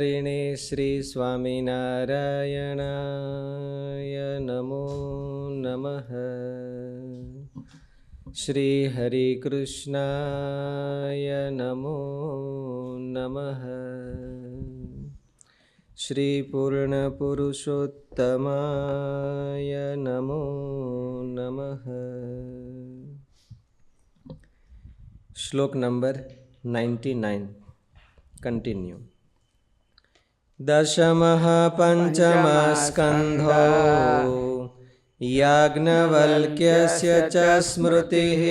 બ્રહ્મચારિणे શ્રી સ્વામિનારાયણાય નમો નમઃ. શ્રી હરિકૃષ્ણાય નમો નમઃ. શ્રી પૂર્ણ પુરુષોત્તમાય નમો નમઃ. શ્લોક નંબર 99. કન્ટિન્યુ. દશમઃ પંચમઃ સ્કંધો યાજ્ઞવલ્ક્યસ્ય ચ સ્મૃતિઃ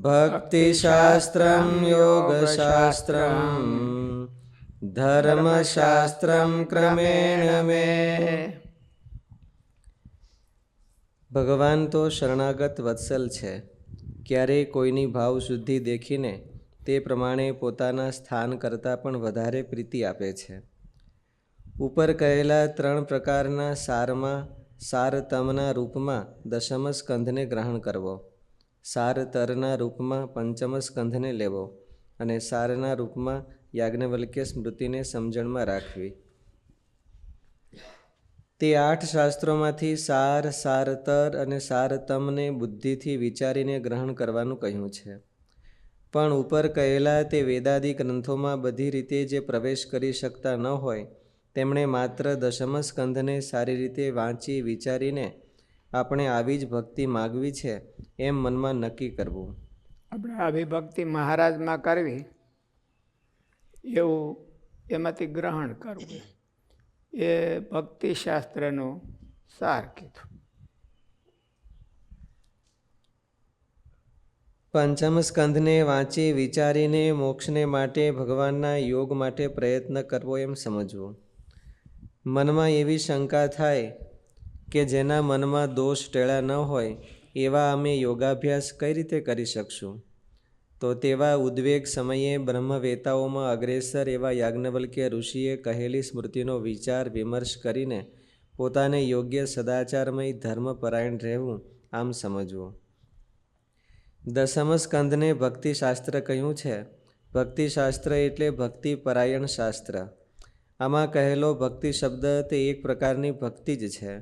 ભક્તિશાસ્ત્રં યોગશાસ્ત્રં ધર્મશાસ્ત્રં ક્રમેણ મે. ભગવાન તો શરણાગત વત્સલ છે. ક્યારેય કોઈની ભાવ શુદ્ધિ દેખીને તે પ્રમાણે પોતાના સ્થાન કરતાં પણ વધારે પ્રીતિ આપે છે. ઉપર કહેલા 3 પ્રકારના સારમાં સારતમના રૂપમાં દશમ સ્કંધને ગ્રહણ કરવો, સારતરના રૂપમાં પંચમ સ્કંધને લેવો અને સારના રૂપમાં યાજ્ઞવલ્ક્ય સ્મૃતિને સમજણમાં રાખવી. તે 8 શાસ્ત્રોમાંથી સાર, સારતર અને સારતમને બુદ્ધિથી વિચારીને ગ્રહણ કરવાનું કહ્યું છે. પણ ઉપર કહેલા તે વેદાદિ ગ્રંથોમાં બધી રીતે જે પ્રવેશ કરી શકતા ન હોય તેમણે માત્ર દશમ સ્કંધને સારી રીતે વાંચી વિચારીને આપણે આવી જ ભક્તિ માગવી છે એમ મનમાં નક્કી કરવું. આપણે આવી ભક્તિ મહારાજમાં કરવી એવું એમાંથી ગ્રહણ કરવું એ ભક્તિશાસ્ત્રનું સાર કીધું. પંચમ સ્કંધને વાંચી વિચારીને મોક્ષને માટે ભગવાનના યોગ માટે પ્રયત્ન કરવો એમ સમજવું. મનમાં એવી શંકા થાય કે જેના મનમાં દોષ ટેળા ન હોય એવા અમે યોગાભ્યાસ કઈ રીતે કરી શકશું? તો તેવા ઉદ્વેગ સમયે બ્રહ્મવેતાઓમાં અગ્રેસર એવા યાજ્ઞવલ્ક્ય ઋષિએ કહેલી સ્મૃતિનો વિચાર વિમર્શ કરીને પોતાને યોગ્ય સદાચારમય ધર્મપરાયણ રહેવું આમ સમજવું. દશમ સ્કંધને ભક્તિશાસ્ત્ર કહ્યું છે. ભક્તિશાસ્ત્ર એટલે ભક્તિપરાયણ શાસ્ત્ર. આમાં કહેલો ભક્તિ શબ્દ તે એક પ્રકારની ભક્તિ જ છે.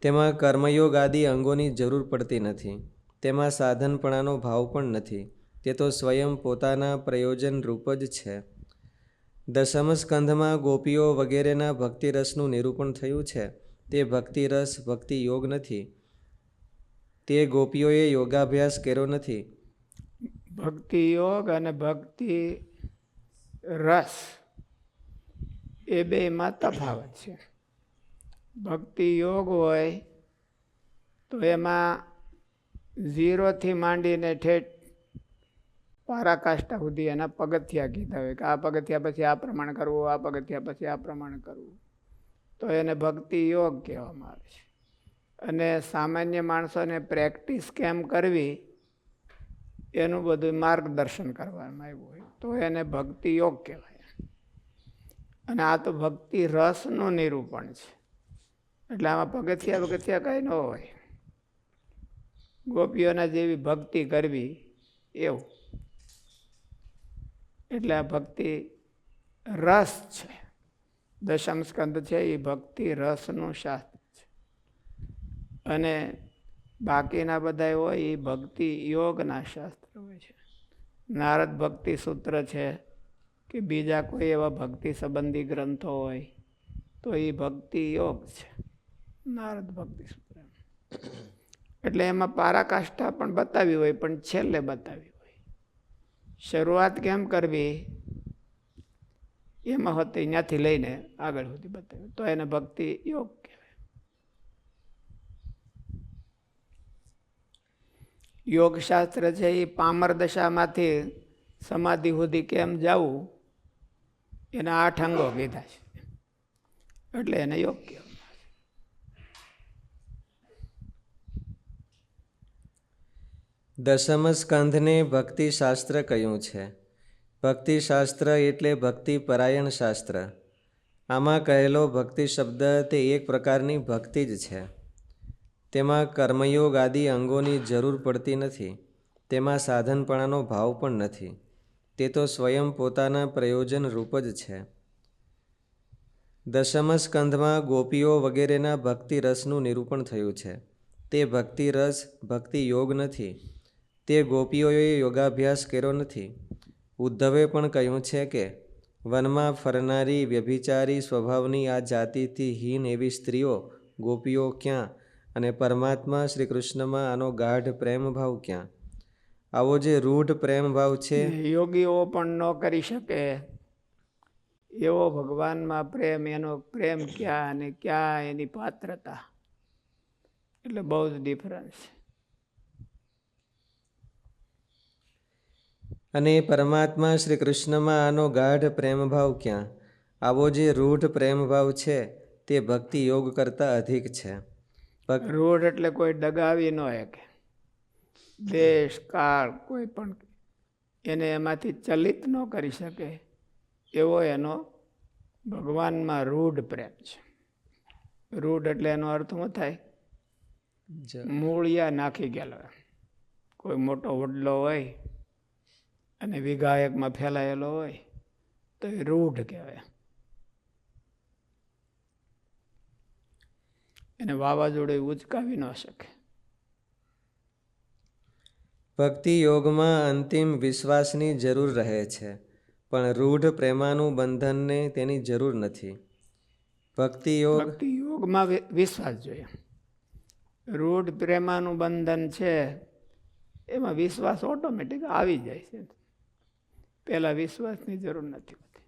તેમાં કર્મયોગ આદિ અંગોની જરૂર પડતી નથી. તેમાં સાધનપણાનો ભાવ પણ નથી. તે તો સ્વયં પોતાના પ્રયોજન રૂપ જ છે. દશમ સ્કંધમાં ગોપીઓ વગેરેના ભક્તિરસનું નિરૂપણ થયું છે. તે ભક્તિરસ ભક્તિયોગ નથી. તે ગોપીઓએ યોગાભ્યાસ કર્યો નથી. ભક્તિ યોગ અને ભક્તિ રસ એ બેમાં તફાવત છે. ભક્તિ યોગ હોય તો એમાં 0થી માંડીને ઠેઠ પારાકાષ્ઠા સુધી એના પગથિયા કીધા હોય કે આ પગથિયા પછી આ પ્રમાણે કરવું, આ પગથિયા પછી આ પ્રમાણે કરવું, તો એને ભક્તિ યોગ કહેવામાં આવે છે. અને સામાન્ય માણસોને પ્રેક્ટિસ કેમ કરવી એનું બધું માર્ગદર્શન કરવામાં આવ્યું હોય તો એને ભક્તિ યોગ કહેવાય. અને આ તો ભક્તિ રસનું નિરૂપણ છે. એટલે આમાં પગથિયા કંઈ ન હોય. ગોપીઓના જેવી ભક્તિ કરવી એવું. એટલે આ ભક્તિ રસ છે. દશમ સ્કંદ છે એ ભક્તિ રસનું શાસ્ત્ર. અને બાકીના બધા હોય એ ભક્તિ યોગના શાસ્ત્ર હોય છે. નારદ ભક્તિ સૂત્ર છે કે બીજા કોઈ એવા ભક્તિ સંબંધી ગ્રંથો હોય તો એ ભક્તિ યોગ છે. નારદ ભક્તિ સૂત્ર એટલે એમાં પારાકાષ્ઠા પણ બતાવી હોય પણ છેલ્લે બતાવી હોય. શરૂઆત કેમ કરવી એમાં હોતી ત્યાંથી લઈને આગળ સુધી બતાવ્યું તો એને ભક્તિ યોગ કહેવાય. યોગશાસ્ત્ર છે એ પામર દશામાંથી સમાધિ સુધી કેમ જવું એના 8 અંગો કીધા છે. એટલે એને યોગ કહેવાય. દશમ સ્કંધને ભક્તિશાસ્ત્ર કહ્યું છે. ભક્તિશાસ્ત્ર એટલે ભક્તિપરાયણ શાસ્ત્ર. આમાં કહેલો ભક્તિ શબ્દ તે એક પ્રકારની ભક્તિ જ છે. તેમાં કર્મયોગ આદિ અંગોની જરૂર પડતી નથી. તેમાં સાધનપણાનો ભાવ પણ નથી. તે તો સ્વયં પોતાના પ્રયોજન રૂપ જ છે. દશમ સ્કંધમાં ગોપીઓ વગેરેના ભક્તિ રસનું નિરૂપણ થયું છે. તે ભક્તિ રસ ભક્તિ યોગ નથી. તે ગોપીઓએ યોગાભ્યાસ કર્યો નથી. ઉદ્ધવે પણ કહ્યું છે કે વનમાં ફરનારી વ્યભિચારી સ્વભાવની આ જાતિથી હીન એવી સ્ત્રીઓ ગોપીઓ ક્યાં, અને પરમાત્મા શ્રી કૃષ્ણમાં આનો ગાઢ પ્રેમ ભાવ ક્યાં? આવો જે રૂઢ પ્રેમ ભાવ છે, યોગીઓ પણ ન કરી શકે એવો ભગવાનમાં પ્રેમ, એનો પ્રેમ ક્યાં અને ક્યાં એની પાત્રતા, એટલે બહુ જ ડિફરન્સ છે. અને પરમાત્મા શ્રી કૃષ્ણમાં આનો ગાઢ પ્રેમ ભાવ ક્યાં? આવો જે રૂઢ પ્રેમ ભાવ છે તે ભક્તિ યોગ કરતાં અધિક છે. રૂઢ એટલે કોઈ ડગાવી ન શકે, દેશ કાળ કોઈ પણ એને એમાંથી ચલિત ન કરી શકે એવો એનો ભગવાનમાં રૂઢ પ્રેમ છે. રૂઢ એટલે એનો અર્થ શું થાય? મૂળિયા નાખી ગયેલો. કોઈ મોટો વડલો હોય અને વિઘાયકમાં ફેલાયેલો હોય તો એ રૂઢ કહેવાય. એને વાવાઝોડે ઉચકાવી ન શકે. ભક્તિ યોગમાં અંતિમ વિશ્વાસની જરૂર રહે છે, પણ રૂઢ પ્રેમાનું બંધનને તેની જરૂર નથી. ભક્તિ યોગમાં વિશ્વાસ જોઈએ. રૂઢ પ્રેમાનું બંધન છે એમાં વિશ્વાસ ઓટોમેટિક આવી જાય છે. પેલા વિશ્વાસની જરૂર નથી હોતી.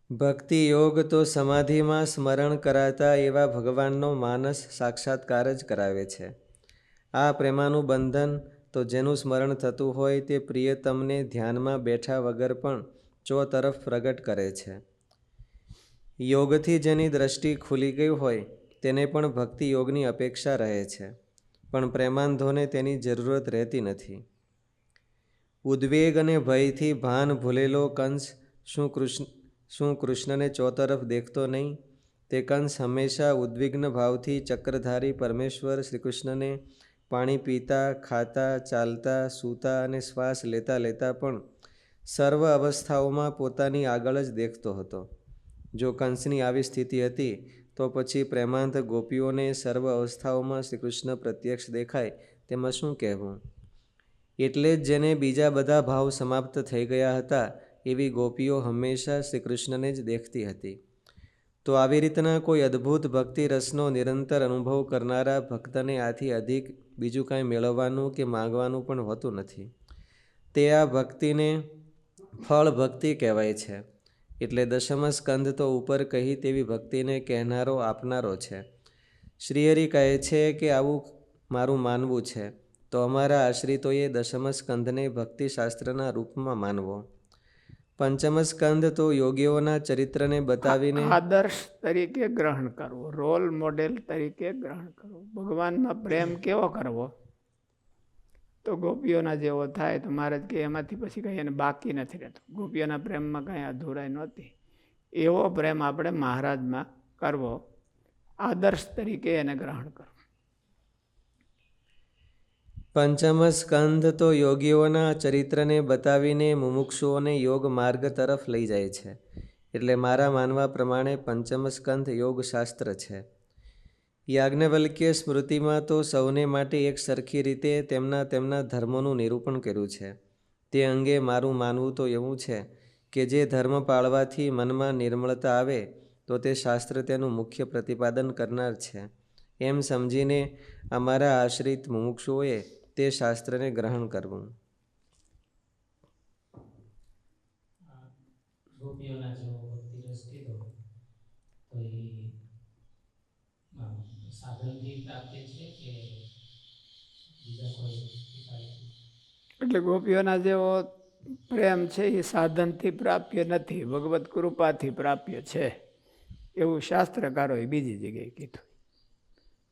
ભક્તિ યોગ તો સમાધિમાં સ્મરણ કરાતા એવા ભગવાનનો માનસ સાક્ષાત્કાર જ કરાવે છે. આ પ્રેમાનું બંધન તો જેનું સ્મરણ થતું હોય તે પ્રિયતમને ધ્યાનમાં બેઠા વગર પણ ચોતરફ પ્રગટ કરે છે. યોગથી જેની દ્રષ્ટિ ખુલી ગઈ હોય તેને પણ ભક્તિ યોગની અપેક્ષા રહે છે, પણ પ્રેમાંધોને તેની જરૂરત રહેતી નથી. ઉદ્વેગ અને ભયથી ભાન ભૂલેલો કંસ શું કૃષ્ણને ચોતરફ દેખતો નહીં? તે કંસ હંમેશા ઉદ્વિગ્ન ભાવથી ચક્રધારી પરમેશ્વર શ્રી કૃષ્ણને પાણી પીતા, ખાતા, ચાલતા, સૂતા અને શ્વાસ લેતા લેતા પણ સર્વ અવસ્થાઓમાં પોતાની આગળ જ દેખતો હતો. જો કંસની આવી સ્થિતિ હતી તો પછી પ્રેમાંત ગોપીઓને સર્વ અવસ્થાઓમાં શ્રી કૃષ્ણ પ્રત્યક્ષ દેખાય તેમાં શું કહેવું? એટલે જ જેને બીજા બધા ભાવ સમાપ્ત થઈ ગયા હતા એવી ગોપીઓ હંમેશા શ્રી કૃષ્ણને જ દેખતી હતી. તો આવી રીતના કોઈ અદ્ભુત ભક્તિ રસનો નિરંતર અનુભવ કરનારા ભક્તને આથી અધિક બીજું કાંઈ મેળવવાનું કે માગવાનું પણ હોતું નથી. તે આ ભક્તિને ફળ ભક્તિ કહેવાય છે. એટલે દશમ સ્કંદ તો ઉપર કહી તેવી ભક્તિને કહેનારો આપનારો છે. શ્રીહરિ કહે છે કે આવું મારું માનવું છે તો અમારા આશ્રિતોએ દશમ સ્કંદને ભક્તિશાસ્ત્રના રૂપમાં માનવો. પંચમ સ્કંદ તો યોગીઓના ચરિત્રને બતાવીને આદર્શ તરીકે ગ્રહણ કરવું, રોલ મોડેલ તરીકે ગ્રહણ કરવું. ભગવાનમાં પ્રેમ કેવો કરવો? તો ગોપીઓના જેવો થાય તો મહારાજ કે એમાંથી પછી કંઈ એને બાકી નથી રહેતું. ગોપીઓના પ્રેમમાં કંઈ અધૂરાઈ નહોતી. એવો પ્રેમ આપણે મહારાજમાં કરવો, આદર્શ તરીકે એને ગ્રહણ કરવું. પંચમ સ્કંદ તો યોગીઓના ચરિત્રને બતાવીને મુમુક્ષુઓને યોગ માર્ગ તરફ લઈ જાય છે. એટલે મારા માનવા પ્રમાણે પંચમ સ્કંદ યોગશાસ્ત્ર છે. યાજ્ઞવલ્ક્ય સ્મૃતિમાં તો સૌને માટે એક સરખી રીતે તેમના તેમના ધર્મોનું નિરૂપણ કર્યું છે. તે અંગે મારું માનવું તો એવું છે કે જે ધર્મ પાળવાથી મનમાં નિર્મળતા આવે તો તે શાસ્ત્ર તેનું મુખ્ય પ્રતિપાદન કરનાર છે. એમ સમજીને અમારા આશ્રિત મુમુક્ષુઓએ તે શાસ્ત્રને ગ્રહણ કરવું. ગોપીઓના જેવો ભક્તિ રસ કીધો તો એ સાધનથી પ્રાપ્ય છે કે બીજા કોઈ ઉપાયથી? એટલે ગોપીઓના જેવો પ્રેમ છે એ સાધનથી પ્રાપ્ય નથી, ભગવત કૃપાથી પ્રાપ્ય છે એવું શાસ્ત્રકારોએ બીજી જગ્યાએ કીધું.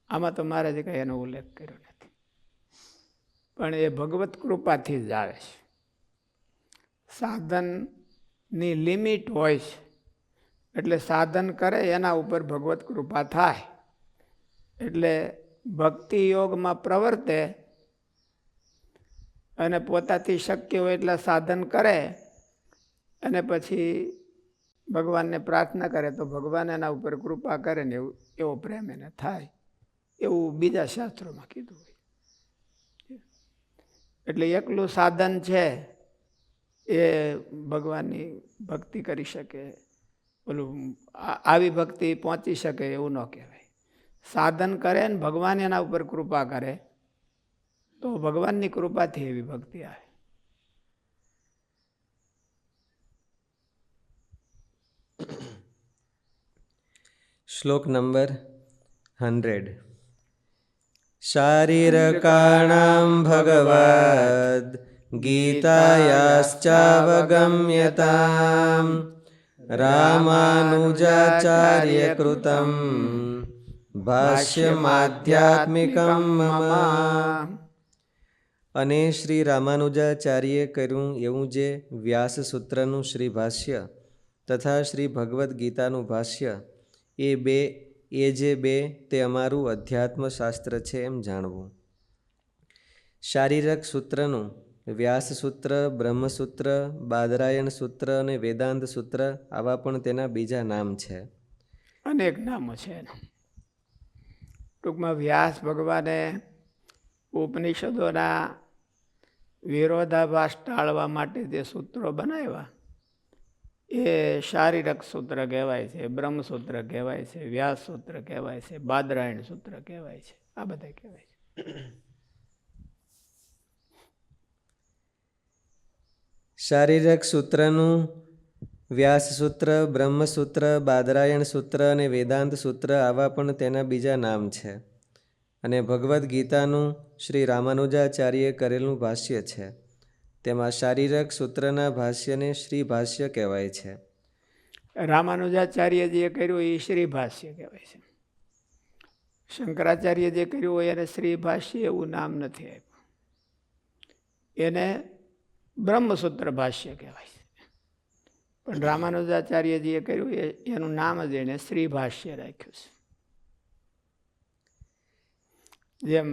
આમાં તો મહારાજે કંઈ એનો ઉલ્લેખ કર્યો નથી, પણ એ ભગવત કૃપાથી જ આવે છે. સાધનની લિમિટ હોય છે, એટલે સાધન કરે એના ઉપર ભગવત કૃપા થાય. એટલે ભક્તિ યોગમાં પ્રવર્તે અને પોતાથી શક્ય હોય એટલા સાધન કરે અને પછી ભગવાનને પ્રાર્થના કરે તો ભગવાન એના ઉપર કૃપા કરે ને એવો પ્રેમ એને થાય, એવું બીજા શાસ્ત્રોમાં કીધું હોય. એટલે એકલું સાધન છે એ ભગવાનની ભક્તિ કરી શકે, ઓલું આવી ભક્તિ પહોંચી શકે એવું ન કહેવાય. સાધન કરે ને ભગવાન એના ઉપર કૃપા કરે તો ભગવાનની કૃપાથી એવી ભક્તિ આવે. શ્લોક નંબર 100. શારીરકાણાં ભગવદ ગીતાયાશ્ચાવગમ્યતામ રામાનુજાચાર્ય કૃતમ ભાષ્યમાધ્યાત્મિકમ મમ. અને શ્રી રામાનુજાચાર્યે કર્યું એવું જે વ્યાસ સૂત્રનું શ્રી ભાષ્ય તથા શ્રી ભગવદ્ ગીતાનું ભાષ્ય એ જે બે તે અમારું અધ્યાત્મશાસ્ત્ર છે એમ જાણવું. શારીરક સૂત્રનું વ્યાસ સૂત્ર, બ્રહ્મસૂત્ર, બાદરાયણ સૂત્ર અને વેદાંત સૂત્ર આવા પણ તેના બીજા નામ છે. અનેક નામો છે એના. ટૂંકમાં વ્યાસ ભગવાને ઉપનિષદોના વિરોધાભાસ ટાળવા માટે જે સૂત્રો બનાવ્યા એ શારીરક સૂત્ર કહેવાય છે, બ્રહ્મસૂત્ર કહેવાય છે, વ્યાસ સૂત્ર કહેવાય છે, બાદરાયણ સૂત્ર કહેવાય છે, આ બધા કહેવાય છે. શારીરક સૂત્રનું વ્યાસ સૂત્ર, બ્રહ્મસૂત્ર, બાદરાયણ સૂત્ર અને વેદાંત સૂત્ર આવા પણ તેના બીજા નામ છે. અને ભગવદ્ ગીતાનું શ્રી રામાનુજાચાર્યે કરેલું ભાષ્ય છે. તેમાં શારીરક સૂત્રના ભાષ્યને શ્રી ભાષ્ય કહેવાય છે. રામાનુજાચાર્યજીએ કર્યું એ શ્રી ભાષ્ય કહેવાય છે. શંકરાચાર્ય જે કર્યું હોય એને શ્રી ભાષ્ય એવું નામ નથી આપ્યું, એને બ્રહ્મસૂત્ર ભાષ્ય કહેવાય છે. પણ રામાનુજાચાર્યજીએ કર્યું એનું નામ જ એને શ્રી ભાષ્ય રાખ્યું છે. જેમ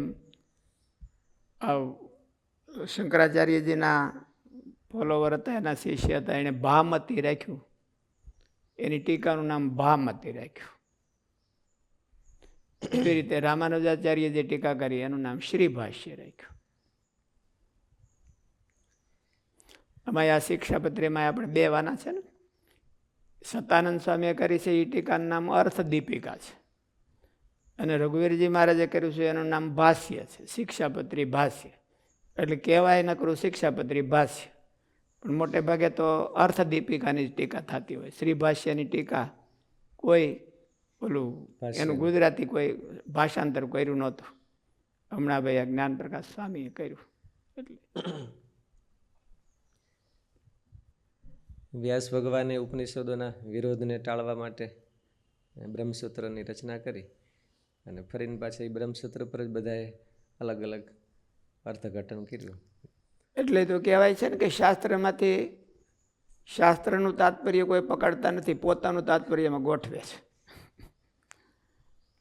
શંકરાચાર્યજીના ફોલોવર હતા, એના શિષ્ય હતા, એને ભામતી રાખ્યું, એની ટીકાનું નામ ભામતી રાખ્યું. એવી રીતે રામાનુજાચાર્ય જે ટીકા કરી એનું નામ શ્રી ભાષ્ય રાખ્યું. અમારી આ શિક્ષાપત્રીમાં આપણે બે વાના છે ને, સતાનંદ સ્વામીએ કરી છે એ ટીકાનું નામ અર્થદીપિકા છે, અને રઘુવીરજી મહારાજે કર્યું છે એનું નામ ભાષ્ય છે, શિક્ષાપત્રી ભાષ્ય. એટલે કહેવાય નકરું શિક્ષાપત્રી ભાષ્ય, પણ મોટે ભાગે તો અર્થદીપિકાની જ ટીકા થતી હોય. શ્રી ભાષ્યની ટીકા કોઈ ઓલું એનું ગુજરાતી કોઈ ભાષાંતર કર્યું નહોતું. હમણાં ભાઈ જ્ઞાન પ્રકાશ સ્વામીએ કર્યું. એટલે વ્યાસ ભગવાને ઉપનિષદોના વિરોધને ટાળવા માટે બ્રહ્મસૂત્રની રચના કરી અને ફરીને પાછા એ બ્રહ્મસૂત્ર પર જ બધાએ અલગ અલગ અર્થઘટન કર્યું. એટલે તો કહેવાય છે ને કે શાસ્ત્રમાંથી શાસ્ત્રનું તાત્પર્ય કોઈ પકડતા નથી, પોતાનું તાત્પર્યમાં ગોઠવે છે.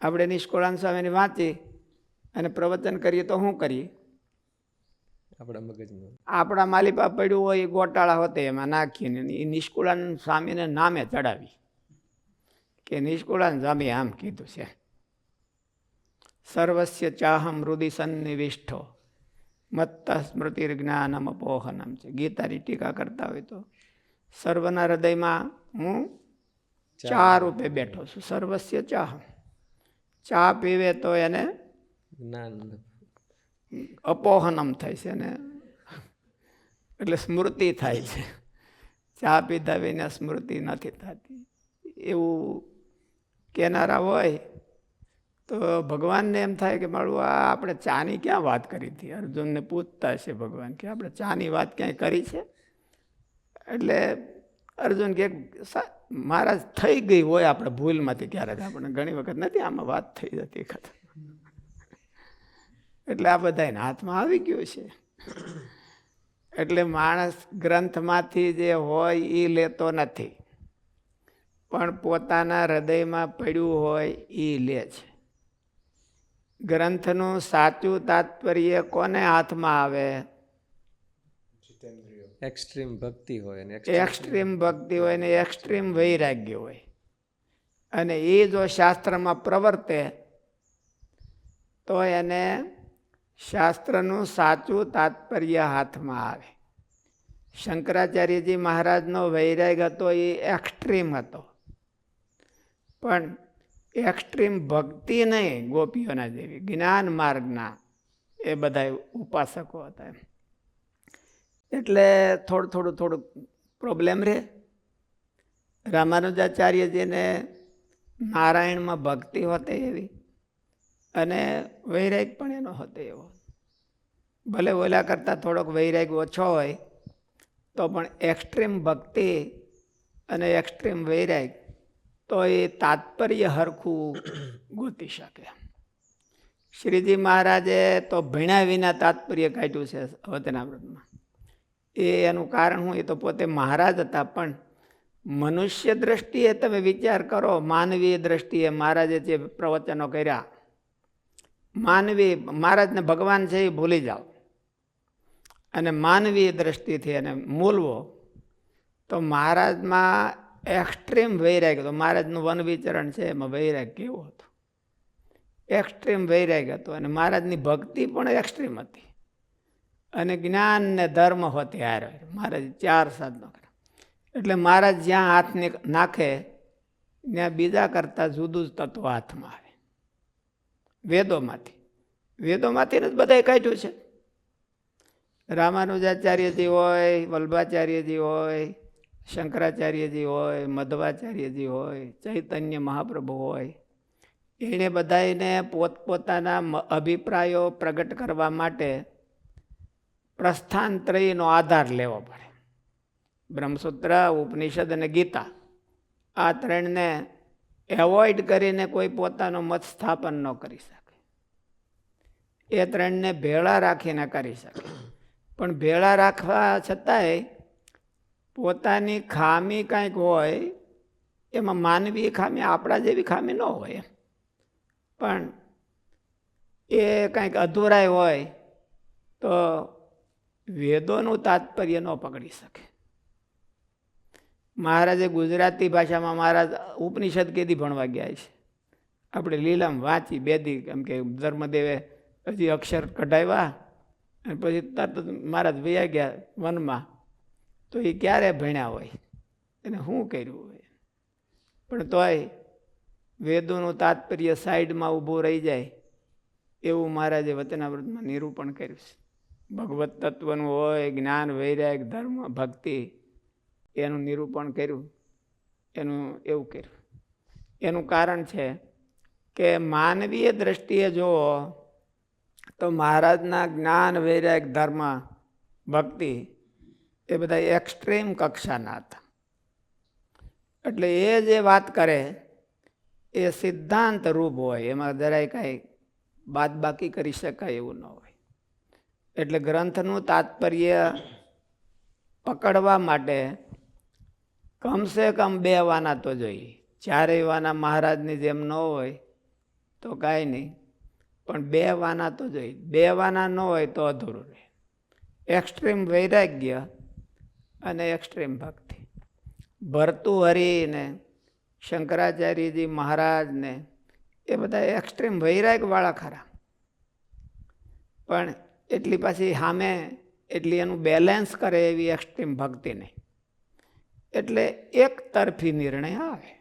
આપણે નિષ્કુળાનંદ સ્વામીની વાંચી અને પ્રવચન કરીએ તો શું કરીએ? આપણા મગજમાં આપણા માલિપા પડ્યું હોય એ ગોટાળા હોતે એમાં નાખીને એ નિષ્કુળાનંદ સ્વામીને નામે ચડાવી કે નિષ્કુળાનંદ સ્વામી આમ કીધું છે. સર્વસ્ય ચાહમ હૃદય સન્નિવિષ્ઠો મત્ત સ્મૃતિર્જ્ઞાનમ અપોહનમ છે. ગીતાની ટીકા કરતા હોય તો સર્વના હૃદયમાં હું ચા રૂપે બેઠો છું. સર્વસ્ય ચાહમ, ચા પીવે તો એને જ્ઞાન અપોહનમ થાય છે ને, એટલે સ્મૃતિ થાય છે. ચા પીધા વિના સ્મૃતિ નથી થતી. એવું કહેનારા હોય તો ભગવાનને એમ થાય કે મારું આ આપણે ચાની ક્યાં વાત કરી હતી. અર્જુનને પૂછતા છે ભગવાન કે આપણે ચાની વાત ક્યાંય કરી છે? એટલે અર્જુન કે મહારાજ થઈ ગઈ હોય આપણે ભૂલમાંથી ક્યારેક, આપણે ઘણી વખત નથી આમાં વાત થઈ જતી વખત. એટલે આ બધાને હાથમાં આવી ગયું છે. એટલે માણસ ગ્રંથમાંથી જે હોય એ લેતો નથી, પણ પોતાના હૃદયમાં પડ્યું હોય એ લે છે. ગ્રંથનું સાચું તાત્પર્ય કોને હાથમાં આવે? એક્સ્ટ્રીમ ભક્તિ હોય ને એક્સ્ટ્રીમ ભક્તિ હોય ને એક્સ્ટ્રીમ વૈરાગ્ય હોય, અને એ જો શાસ્ત્રમાં પ્રવર્તે તો એને શાસ્ત્રનું સાચું તાત્પર્ય હાથમાં આવે. શંકરાચાર્યજી મહારાજનો વૈરાગ હતો એ એક્સ્ટ્રીમ હતો, પણ એક્સ્ટ્રીમ ભક્તિ નહીં, ગોપીઓના જેવી જ્ઞાન માર્ગના એ બધા ઉપાસકો હતા. એટલે થોડું પ્રોબ્લેમ રહે. રામાનુજાચાર્યજીને નારાયણમાં ભક્તિ હોતે એવી, અને વૈરાગ પણ એનો હતો એવો. ભલે ઓલા કરતાં થોડોક વૈરાગ ઓછો હોય તો પણ એક્સ્ટ્રીમ ભક્તિ અને એક્સ્ટ્રીમ વૈરાગ તો એ તાત્પર્ય હરખું ગોતી શકે. શ્રીજી મહારાજે તો ભણ્યા વિના તાત્પર્ય કાઢ્યું છે વચનામૃતમાં. એનું કારણ શું? એ તો પોતે મહારાજ હતા, પણ મનુષ્ય દ્રષ્ટિએ તમે વિચાર કરો, માનવીય દ્રષ્ટિએ મહારાજે જે પ્રવચનો કર્યા, માનવી મહારાજને ભગવાન છે એ ભૂલી જાઓ અને માનવીય દ્રષ્ટિથી એને મૂલવો, તો મહારાજમાં એક્સ્ટ્રીમ વૈરાગ હતો. મહારાજનું વન વિચરણ છે એમાં વૈરાગ કેવો હતો? એક્સ્ટ્રીમ વૈરાગ હતો. અને મહારાજની ભક્તિ પણ એક્સ્ટ્રીમ હતી, અને જ્ઞાન ને ધર્મ હોતી હારે. મહારાજ 4 સાધનો કરે. એટલે મહારાજ જ્યાં હાથ નાખે ત્યાં બીજા કરતાં જુદું જ તત્વ હાથમાં આવે. વેદોમાંથી જ બધાએ કાઢ્યું છે. રામાનુજાચાર્યજી હોય, વલ્ભાચાર્યજી હોય, શંકરાચાર્યજી હોય, મધ્વાચાર્યજી હોય, ચૈતન્ય મહાપ્રભુ હોય, એણે બધાને પોતપોતાના અભિપ્રાયો પ્રગટ કરવા માટે પ્રસ્થાનત્રયનો આધાર લેવો પડે. બ્રહ્મસૂત્ર, ઉપનિષદ અને ગીતા, આ 3ને એવોઇડ કરીને કોઈ પોતાનો મત સ્થાપન ન કરી શકે. એ 3ને ભેળા રાખીને કરી શકે, પણ ભેળા રાખવા છતાંય પોતાની ખામી કાંઈક હોય, એમાં માનવીય ખામી આપણા જેવી ખામી ન હોય, પણ એ કાંઈક અધૂરાય હોય તો વેદોનું તાત્પર્ય ન પકડી શકે. મહારાજે ગુજરાતી ભાષામાં મહારાજ ઉપનિષદ કેદી ભણવા ગયા છે? આપણે લીલામ વાંચી બેદી, કેમ કે ધર્મદેવે હજી અક્ષર કઢાવ્યા અને પછી તરત મહારાજ વયા ગયા વનમાં, તો એ ક્યારે ભણ્યા હોય, એને શું કર્યું હોય? પણ તોય વેદોનું તાત્પર્ય સાઈડમાં ઊભું રહી જાય એવું મહારાજે વચનામૃતમાં નિરૂપણ કર્યું છે. ભગવત તત્વનું હોય, જ્ઞાન, વૈરાગ, ધર્મ, ભક્તિ, એનું નિરૂપણ કર્યું. એનું એવું કર્યું. એનું કારણ છે કે માનવીય દ્રષ્ટિએ જુઓ તો મહારાજના જ્ઞાન, વૈરાગ, ધર્મ, ભક્તિ એ બધા એક્સ્ટ્રીમ કક્ષાના હતા. એટલે એ જે વાત કરે એ સિદ્ધાંત રૂપ હોય, એમાં જરાય કાંઈ બાદબાકી કરી શકાય એવું ન હોય. એટલે ગ્રંથનું તાત્પર્ય પકડવા માટે કમસે કમ 2 વાના તો જોઈએ. 4 વાના મહારાજની જેમ ન હોય તો કાંઈ નહીં, પણ 2 વાના તો જોઈએ. 2 વાના ન હોય તો અધૂરું રહે. એક્સ્ટ્રીમ વૈરાગ્ય અને એક્સ્ટ્રીમ ભક્તિ. ભર્તુહરિને, શંકરાચાર્યજી મહારાજને એ બધા એક્સ્ટ્રીમ વૈરાગવાળા ખરા, પણ એટલી પાછી સામે એટલી એનું બેલેન્સ કરે એવી એક્સ્ટ્રીમ ભક્તિ નહીં. એટલે એક તરફી નિર્ણય આવે,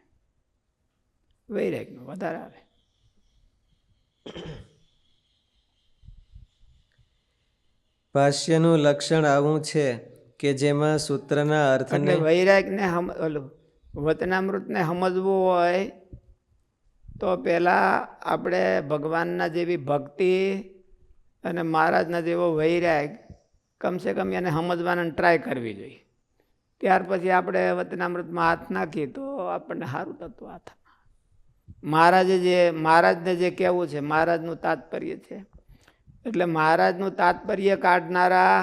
વૈરાગનો વધારે આવે. ભાષ્યનું લક્ષણ આવું છે કે જેમાં સૂત્રના એટલે અર્થને વૈરાગને વચનામૃતને સમજવું હોય તો પહેલાં આપણે ભગવાનના જેવી ભક્તિ અને મહારાજના જેવો વૈરાગ કમસે કમ એને સમજવાના ટ્રાય કરવી જોઈએ. ત્યાર પછી આપણે વચનામૃતમાં હાથ નાખીએ તો આપણને સારું તત્વ હાથમાં. મહારાજને જે કહેવું છે મહારાજનું તાત્પર્ય છે. એટલે મહારાજનું તાત્પર્ય કાઢનારા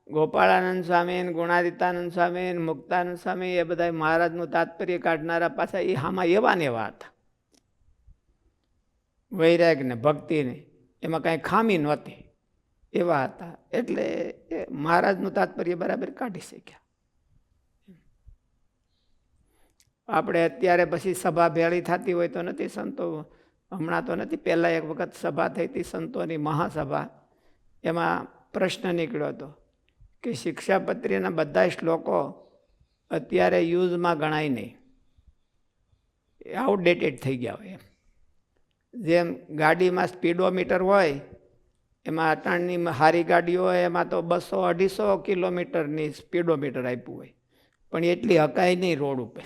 ગોપાળાનંદ સ્વામી, ગુણાદિતાનંદ સ્વામી, મુક્તાનંદ સ્વામી, એ બધા મહારાજનું તાત્પર્ય કાઢનારા પાછા એ આમાં એવા ને એવા હતા. વૈરાગ ને ભક્તિને એમાં કાંઈ ખામી નહોતી. એવા હતા. એટલે એ મહારાજનું તાત્પર્ય બરાબર કાઢી શક્યા. આપણે અત્યારે પછી સભા ભેળી થતી હોય તો નથી, સંતો હમણાં તો નથી, પહેલાં એક વખત સભા થઈ હતી સંતોની મહાસભા. એમાં પ્રશ્ન નીકળ્યો હતો કે શિક્ષાપત્રીના બધા શ્લોકો અત્યારે યુઝમાં ગણાય નહીં, આઉટડેટેડ થઈ ગયા હોય. જેમ ગાડીમાં સ્પીડોમીટર હોય, એમાં અટાણની સારી ગાડીઓ હોય એમાં તો 200-250 કિલોમીટરની સ્પીડોમીટર આપ્યું હોય, પણ એટલી હકાય નહીં રોડ ઉપર.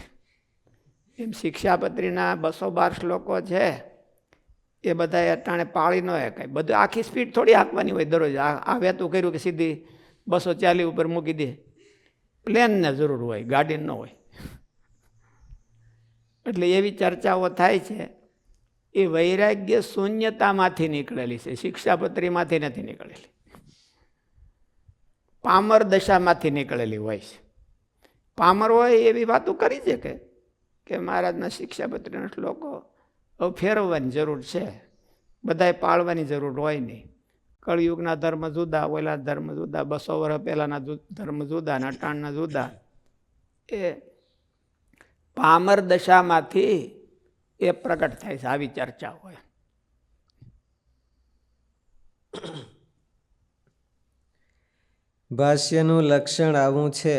એમ શિક્ષાપત્રીના 212 શ્લોકો છે એ બધા અટાણે પાળી ન શકાય. બધું આખી સ્પીડ થોડી હાંકવાની હોય દરરોજ. આ વેતું કર્યું કે સીધી 240 ઉપર મૂકી દે. પ્લેનને જરૂર હોય, ગાડી ન હોય. એટલે એવી ચર્ચાઓ થાય છે. એ વૈરાગ્ય શૂન્યતામાંથી નીકળેલી છે, શિક્ષાપત્રીમાંથી નથી નીકળેલી, પામર દશામાંથી નીકળેલી હોય છે. પામર હોય એવી વાતો કરી છે કે મહારાજના શિક્ષાપત્રીના શ્લોકો ફેરવવાની જરૂર છે, બધાએ પાળવાની જરૂર હોય નહીં. કળિયુગના ધર્મ જુદા, ઓલા ધર્મ જુદા, 200 વર્ષ પહેલાના ધર્મ જુદા, અટાણના જુદા. એ પામર દશામાંથી એ પ્રગટ થાય છે. આવી ચર્ચા હોય. ભાષ્યનું લક્ષણ આવું છે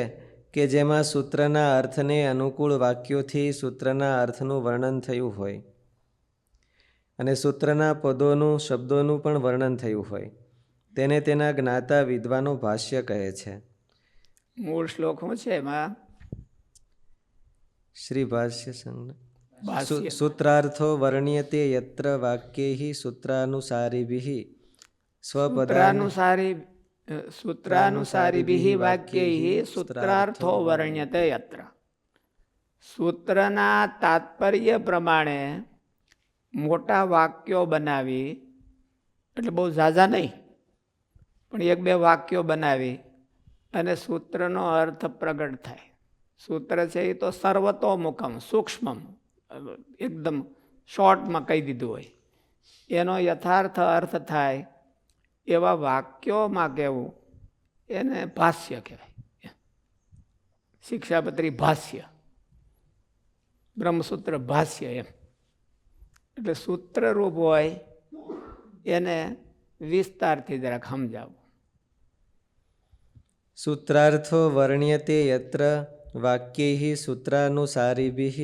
કે જેમાં સૂત્રના અર્થને અનુકૂળ વાક્યોથી સૂત્રના અર્થનું વર્ણન થયું હોય અને સૂત્રના પદોનું, શબ્દોનું પણ વર્ણન થયું હોય. તેને તેના જ્ઞાતા વિદ્વાનો ભાષ્ય કહે છે. મૂળ શ્લોક શું છે એમાં? શ્રી ભાષ્ય સંજ્ઞા ભાષ્ય. સૂત્રાર્થો વર્ણ્યતે યત્ર વાક્યૈ સૂત્રાનુસારિભિઃ સૂત્રાનુસારિભિઃ વાક્યૈ સૂત્રાર્થો વર્ણ્યતે યત્ર. સૂત્રના તાત્પર્ય પ્રમાણે મોટા વાક્યો બનાવી, એટલે બહુ ઝાઝા નહીં, પણ 1-2 વાક્યો બનાવી અને સૂત્રનો અર્થ પ્રગટ થાય. સૂત્ર છે એ તો સર્વતોમુખમ, સૂક્ષ્મ, એકદમ શોર્ટમાં કહી દીધું હોય. એનો યથાર્થ અર્થ થાય એવા વાક્યોમાં કહેવું, એને ભાષ્ય કહેવાય. શિક્ષાપત્રી ભાષ્ય, બ્રહ્મસૂત્ર ભાષ્ય એમ. એટલે સૂત્રરૂપ હોય એને વિસ્તારથી જરાક સમજાવવું. સૂત્રાર્થો વર્ણ્યતે યત્ર વાક્યૈ સૂત્રાનુસારિભિઃ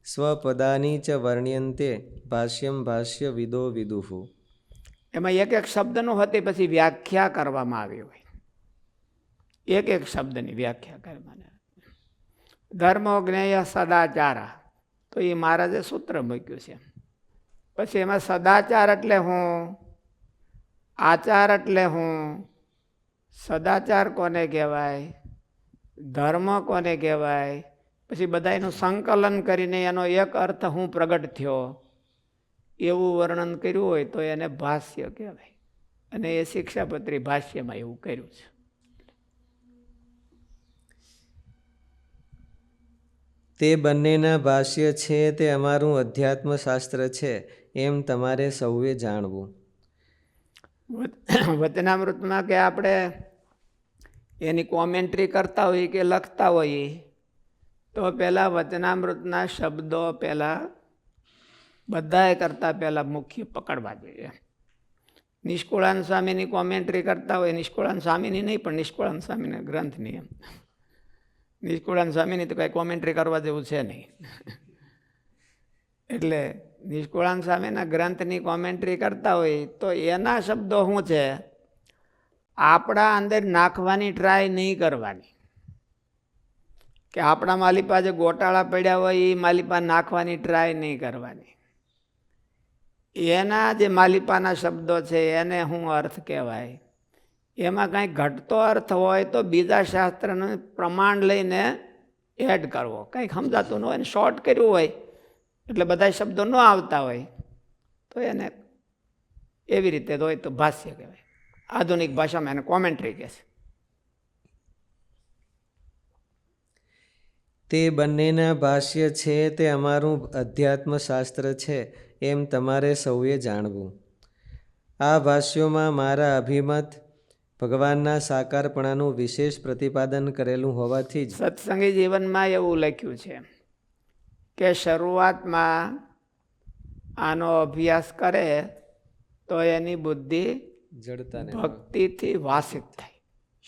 સ્વપદાની ચ વર્ણ્યન્તે ભાષ્યમ ભાષ્ય વિદો વિદુઃ. એમાં એક શબ્દનું હતી પછી વ્યાખ્યા કરવામાં આવી હોય. એક શબ્દની વ્યાખ્યા કરવાની. ધર્મો જ્ઞેય સદાચારા, તો એ મહારાજે સૂત્ર મૂક્યું છે. પછી એમાં સદાચાર એટલે હું, આચાર એટલે હું, સદાચાર કોને કહેવાય, ધર્મ કોને કહેવાય, પછી બધા એનું સંકલન કરીને એનો એક અર્થ હું પ્રગટ થયો એવું વર્ણન કર્યું હોય તો એને ભાષ્ય કહેવાય. અને એ શિક્ષાપત્રી ભાષ્યમાં એવું કર્યું છે. તે બંનેના ભાષ્ય છે તે અમારું અધ્યાત્મશાસ્ત્ર છે એમ તમારે સૌએ જાણવું. વચનામૃતમાં કે આપણે એની કોમેન્ટ્રી કરતા હોઈએ કે લખતા હોઈએ તો પહેલાં વચનામૃતના શબ્દો પહેલાં બધાએ કરતાં પહેલાં મુખ્ય પકડવા જોઈએ. નિષ્કુળાન સ્વામીની કોમેન્ટ્રી કરતા હોય, નિષ્કુળાન સ્વામીની નહીં પણ નિષ્કુળાન સ્વામીના ગ્રંથની, એમ નિષ્કુળાન સ્વામીની તો કાંઈ કોમેન્ટ્રી કરવા જેવું છે નહીં. એટલે નિષ્કુળાન સ્વામીના ગ્રંથની કોમેન્ટ્રી કરતા હોય તો એના શબ્દો શું છે, આપણા અંદર નાખવાની ટ્રાય નહીં કરવાની. કે આપણા માલિપા જે ગોટાળા પડ્યા હોય એ માલિપા નાખવાની ટ્રાય નહીં કરવાની. એના જે માલિપાના શબ્દો છે એને શું અર્થ કહેવાય, એમાં કાંઈ ઘટતો અર્થ હોય તો બીજા શાસ્ત્રનું પ્રમાણ લઈને એડ કરવો. કંઈક સમજાતું ન હોય ને શોર્ટ કર્યું હોય એટલે બધા શબ્દો ન આવતા હોય તો એને એવી રીતે હોય તો ભાષ્ય કહેવાય. આધુનિક ભાષામાં એને કોમેન્ટ્રી કહે છે. તે બંનેના ભાષ્ય છે તે અમારું અધ્યાત્મશાસ્ત્ર છે એમ તમારે સૌએ જાણવું. આ ભાષ્યોમાં મારા અભિમત ભગવાનના સાકારપણાનું વિશેષ પ્રતિપાદન કરેલું હોવાથી જ સત્સંગી જીવનમાં એવું લખ્યું છે કે શરૂઆતમાં આનો અભ્યાસ કરે તો એની બુદ્ધિ જડતાને ભક્તિથી વાસિત થાય.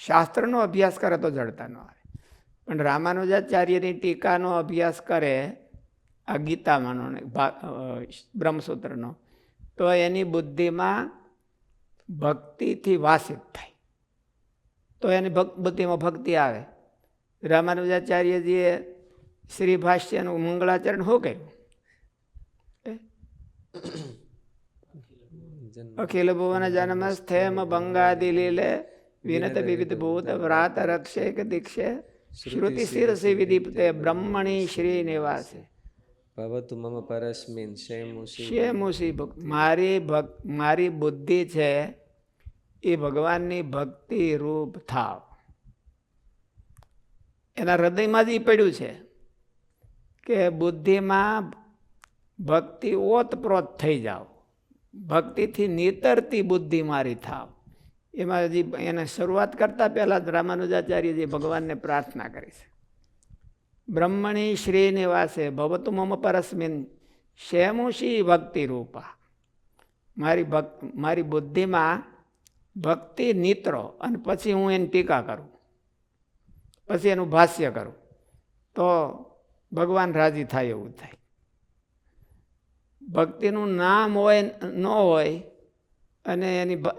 શાસ્ત્રનો અભ્યાસ કરે તો જડતા ન આવે. પણ રામાનુજાચાર્યની ટીકાનો અભ્યાસ કરે, આ ગીતામાંનો ને બ્રહ્મસૂત્રનો, તો એની બુદ્ધિમાં ભક્તિથી વાસિત થાય, તો એની બુદ્ધિમાં ભક્તિ આવે. રામાનુજાચાર્યજીએ શ્રી ભાષ્યનું મંગળાચરણ શું કર્યું? અખિલ ભુવન જન્મ સ્થેમ બંગાદી લીલે વિનત વિવિધ ભૂત વ્રાત રક્ષેક દીક્ષે શ્રુતિ શિરસી વિદીપ્તે બ્રહ્મણી શ્રી નિવાસે ભવતુ મમ પરસ્મિન શેમુષી શેમુષી ભક્ત. મારી બુદ્ધિ છે એ ભગવાનની ભક્તિ રૂપ થાવ. એના હૃદયમાં જ એ પડ્યું છે કે બુદ્ધિમાં ભક્તિ ઓતપ્રોત થઈ જાઓ, ભક્તિથી નીતરતી બુદ્ધિ મારી થાવ. એમાં હજી એને શરૂઆત કરતા પહેલા જ રામાનુજાચાર્યજી ભગવાનને પ્રાર્થના કરી છે. બ્રહ્મણી શ્રી નિવાસે ભવતુ મમ પરસ્મિન શેમુષી ભક્તિ રૂપા. મારી બુદ્ધિમાં ભક્તિ નીતરો અને પછી હું એની ટીકા કરું, પછી એનું ભાષ્ય કરું, તો ભગવાન રાજી થાય એવું થાય. ભક્તિનું નામ હોય ન હોય અને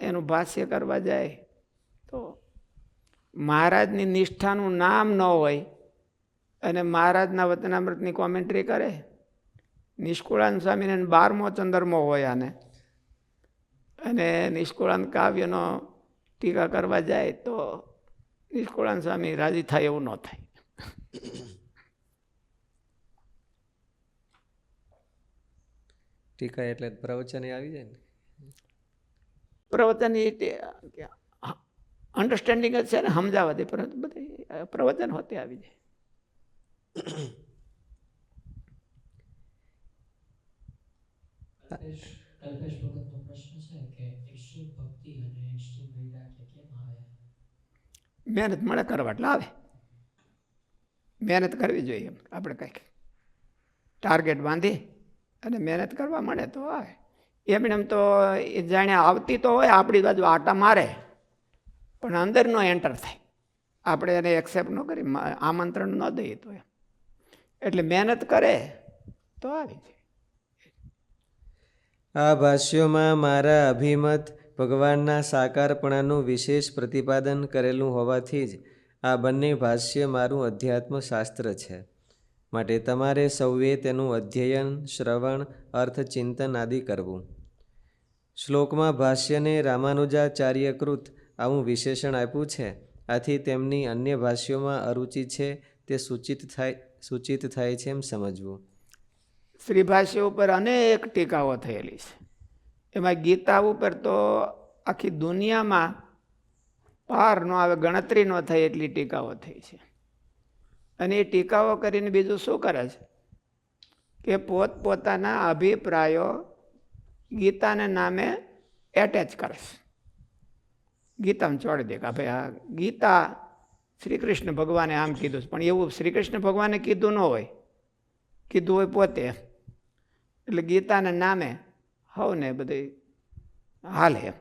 એનું ભાષ્ય કરવા જાય તો મહારાજની નિષ્ઠાનું નામ ન હોય અને મહારાજના વચનામૃતની કોમેન્ટ્રી કરે. નિષ્કુળાનંદ સ્વામીને 12મો ચંદ્રમો હોય આને, અને નિષ્કુળાનંદ કાવ્યનો ટીકા કરવા જાય તો નિષ્કુળાનંદ સ્વામી રાજી થાય એવું ન થાય. ટીકા એટલે પ્રવચન આવી જાય ને. પ્રવચન અન્ડરસ્ટેન્ડિંગ જ છે ને, સમજાવતી, પરંતુ બધી પ્રવચન હોતી આવી જાય. કલ્પેશ ભગતનો પ્રશ્ન છે કે એક્સ્ટ્રીમ ભક્તિ અને એક્સ્ટ્રીમ વૈરાગ્ય કેમ આવે? મહેનત મળે કરવા એટલે આવે. મહેનત કરવી જોઈએ. આપણે કંઈક ટાર્ગેટ બાંધી અને મહેનત કરવા મળે તો આવે. એમ તો જાણે આવતી તો હોય આપણી બાજુ આટા મારે, પણ અંદર નો એન્ટર થાય, આપણે એને એક્સેપ્ટ ન કરી, આમંત્રણ ન દઈએ તો એમ. એટલે મહેનત કરે તો આવી જાય. આ ભાષ્યોમાં મારા અભિમત ભગવાનના સાકારપણાનું વિશેષ પ્રતિપાદન કરેલું હોવાથી જ આ બંને ભાષ્ય મારું અધ્યાત્મ શાસ્ત્ર છે. માટે તમારે સૌએ તેનું અધ્યયન, શ્રવણ, અર્થચિંતન આદિ કરવું. શ્લોકમાં ભાષ્યને રામાનુજાચાર્યકૃત આવું વિશેષણ આપ્યું છે. આથી તેમની અન્ય ભાષ્યોમાં અરુચિ છે તે સૂચિત થાય છે એમ સમજવું. શ્રી ભાષ્ય ઉપર અનેક ટીકાઓ થયેલી છે. એમાં ગીતા ઉપર તો આખી દુનિયામાં પાર ન આવે, ગણતરી ન થાય એટલી ટીકાઓ થઈ છે. અને એ ટીકાઓ કરીને બીજું શું કરે છે કે પોતપોતાના અભિપ્રાયો ગીતાને નામે એટેચ કરે છે. ગીતામાં છોડી દે કે ભાઈ આ ગીતા શ્રી કૃષ્ણ ભગવાને આમ કીધું છે, પણ એવું શ્રી કૃષ્ણ ભગવાને કીધું ન હોય, કીધું હોય પોતે. એટલે ગીતાના નામે હવને બધી હાલે એમ.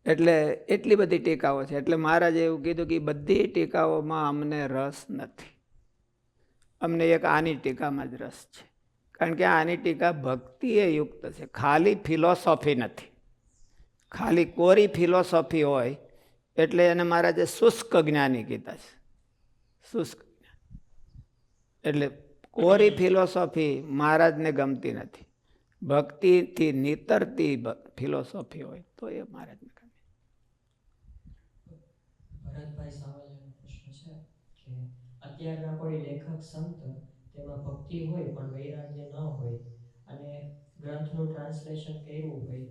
એટલે એટલી બધી ટીકાઓ છે. એટલે મહારાજે એવું કીધું કે બધી ટીકાઓમાં અમને રસ નથી, અમને એક આની ટીકામાં જ રસ છે. કારણ કે આની ટીકા ભક્તિએ યુક્ત છે, ખાલી ફિલોસોફી નથી. ખાલી કોરી ફિલોસોફી હોય એટલે એને મહારાજે શુષ્ક જ્ઞાની કીધા છે. શુષ્ક જ્ઞાન એટલે કોરી ફિલોસોફી મહારાજને ગમતી નથી. ભક્તિથી નીતરતી ફિલોસોફી હોય તો એ મહારાજને ગમે. ભરતભાઈ સાવલિયાનો પ્રશ્ન છે કે અત્યારના કોઈ લેખક સંત તેમાં ભક્તિ હોય પણ વૈરાગ્ય ન હોય અને ગ્રંથનું ટ્રાન્સલેશન કર્યું હોય,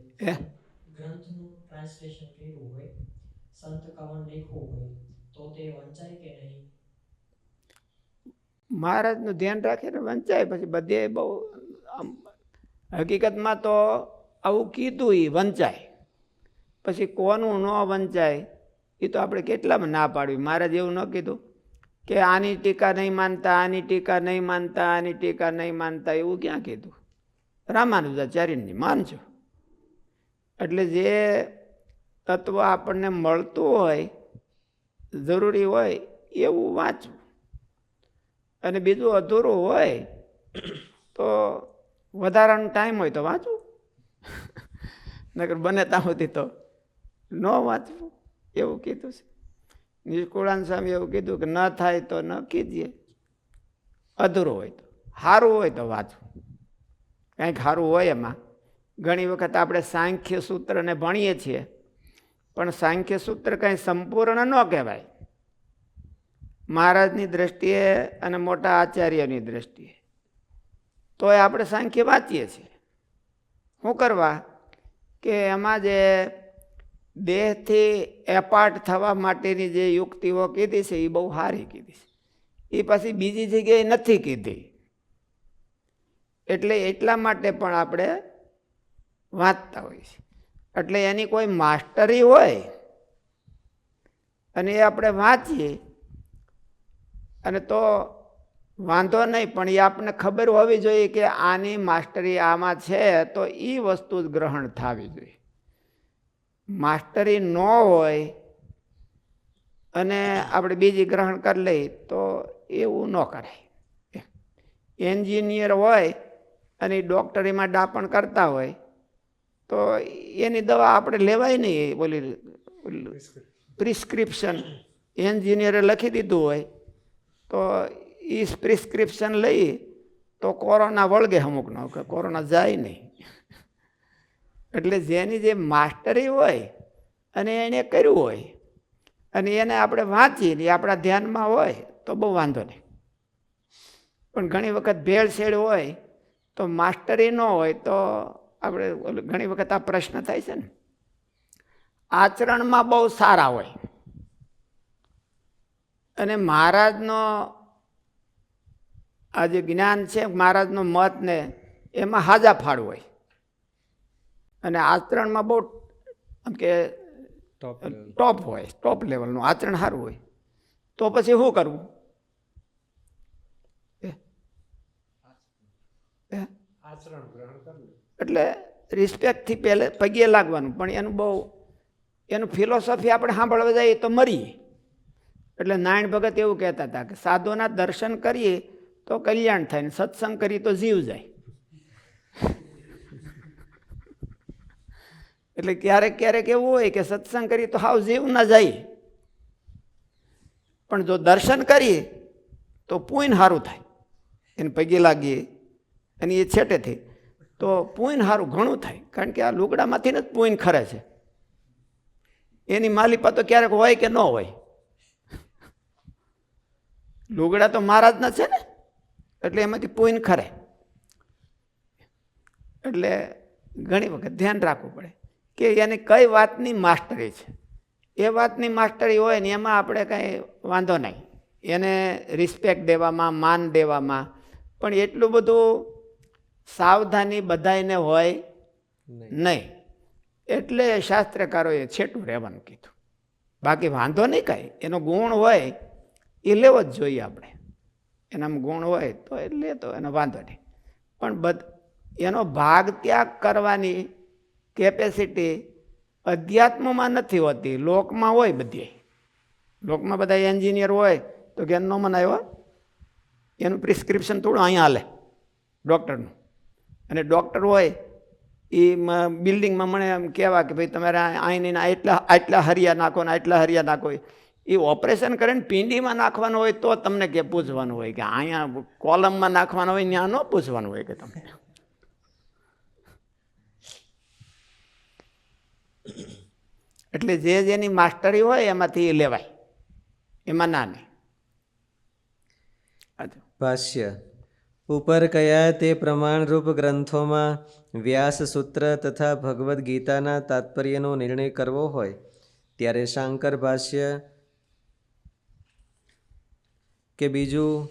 સંત કવન લખ્યું હોય, તો તે વંચાય કે નહીં? મહારાજનું ધ્યાન રાખીને વંચાય. પછી બધે બહુ હકીકતમાં તો આવું કીધું એ વંચાય, પછી કોનું ન વંચાય એ તો આપણે કેટલામાં ના પાડવી. મારે જેવું ન કીધું કે આની ટીકા નહીં માનતા, આની ટીકા નહીં માનતા, આની ટીકા નહીં માનતા, એવું ક્યાં કીધું? રામાનુજાચાર્યની માનજો. એટલે જે તત્વ આપણને મળતું હોય, જરૂરી હોય એવું વાંચવું, અને બીજું અધૂરું હોય તો વધારાનો ટાઈમ હોય તો વાંચવું, નકર બને ત્યાં સુધી તો ન વાંચવું, એવું કીધું છે. નિષ્કુળાનંદ સ્વામી એવું કીધું કે ન થાય તો ન કીધીએ, અધૂરું હોય તો. સારું હોય તો વાંચવું, કંઈક સારું હોય એમાં. ઘણી વખત આપણે સાંખ્ય સૂત્રને ભણીએ છીએ, પણ સાંખ્ય સૂત્ર કંઈ સંપૂર્ણ ન કહેવાય મહારાજની દ્રષ્ટિએ અને મોટા આચાર્યની દ્રષ્ટિએ. તોય આપણે સાંખ્ય વાંચીએ છીએ. શું કરવા? કે એમાં જે દેહથી એપાર્ટ થવા માટેની જે યુક્તિઓ કીધી છે એ બહુ સારી કીધી છે. એ પછી બીજી જગ્યાએ નથી કીધી. એટલે એટલા માટે પણ આપણે વાંચતા હોઈએ છીએ. એટલે એની કોઈ માસ્ટરી હોય અને એ આપણે વાંચીએ અને તો વાંધો નહીં, પણ એ આપણને ખબર હોવી જોઈએ કે આની માસ્ટરી આમાં છે, તો એ વસ્તુ જ ગ્રહણ થવી જોઈએ. માસ્ટરી ન હોય અને આપણે બીજી ગ્રહણ કરી લઈએ તો એવું ન કરાય. એન્જિનિયર હોય અને ડૉક્ટરીમાં ડાપણ કરતા હોય તો એની દવા આપણે લેવાય નહીં. બોલી પ્રિસ્ક્રિપ્શન એન્જિનિયરે લખી દીધું હોય તો એ પ્રિસ્ક્રિપ્શન લઈ તો કોરોના વળગે અમુકનો, કોરોના જાય નહીં. એટલે જેની જે માસ્ટરી હોય અને એને કર્યું હોય અને એને આપણે વાંચીને આપણા ધ્યાનમાં હોય તો બહુ વાંધો નહીં. પણ ઘણી વખત ભેળસેળ હોય તો માસ્ટરી ન હોય તો આપણે ઘણી વખત આ પ્રશ્ન થાય છે ને, આચરણમાં બહુ સારા હોય અને મહારાજનો આ જે જ્ઞાન છે, મહારાજનો મત ને એમાં હાજા ફાળ હોય અને આચરણમાં બહુ આમ કે ટોપ હોય, ટોપ લેવલનું આચરણ સારું હોય, તો પછી શું કરવું? એટલે રિસ્પેક્ટથી પહેલે પગે લાગવાનું, પણ એનું ફિલોસોફી આપણે સાંભળવા જઈએ તો મરીએ. એટલે નારાયણ ભગત એવું કહેતા હતા કે સાધુના દર્શન કરીએ તો કલ્યાણ થાય ને સત્સંગ કરીએ તો જીવ જાય. એટલે ક્યારેક ક્યારેક એવું હોય કે સત્સંગ કરીએ તો હાવ જીવ ના જાય, પણ જો દર્શન કરીએ તો પુણ્ય સારું થાય. એને પગે લાગીએ અને એ છેટેથી તો પુણ્ય સારું ઘણું થાય, કારણ કે આ લુગડામાંથી જ પુણ્ય ખરે છે. એની માલિપા તો ક્યારેક હોય કે ન હોય. લુગડા તો મહારાજના છે ને, એટલે એમાંથી પુણ્ય ખરે. એટલે ઘણી વખત ધ્યાન રાખવું પડે કે એની કઈ વાતની માસ્ટરી છે. એ વાતની માસ્ટરી હોય ને એમાં આપણે કાંઈ વાંધો નહીં, એને રિસ્પેક્ટ દેવામાં, માન દેવામાં. પણ એટલું બધું સાવધાની બધાને હોય નહીં. એટલે શાસ્ત્રકારોએ છેટું રહેવાનું કીધું. બાકી વાંધો નહીં કાંઈ, એનો ગુણ હોય એ લેવો જ જોઈએ આપણે. એનામાં ગુણ હોય તો એ લેતો, એનો વાંધો નહીં. પણ એનો ભાગ ત્યાગ કરવાની કેપેસિટી અધ્યાત્મમાં નથી હોતી, લોકમાં હોય. બધી લોકમાં બધા એન્જિનિયર હોય તો કે ન મનાયો, એનું પ્રિસ્ક્રિપ્શન થોડું અહીંયા હાલે ડૉક્ટરનું. અને ડૉક્ટર હોય એ બિલ્ડિંગમાં મને એમ કહેવા કે ભાઈ તમારે અહીંને આટલા હરિયા નાખો ને આટલા હરિયા નાખો. એ ઓપરેશન કરીને પિંડીમાં નાખવાનું હોય તો તમને કે પૂછવાનું હોય, કે અહીંયા કોલમમાં નાખવાનું હોય ત્યાં ન પૂછવાનું હોય કે તમને. એટલે જે જેની માસ્ટરી હોય એમાંથી લેવાય, એમાં ના નહીં. ભાષ્ય. ઉપર કયા તે પ્રમાણરૂપ ગ્રંથોમાં વ્યાસ સૂત્ર તથા ભગવદ્ ગીતાના તાત્પર્યનો નિર્ણય કરવો હોય ત્યારે શાંકર ભાષ્ય કે બીજું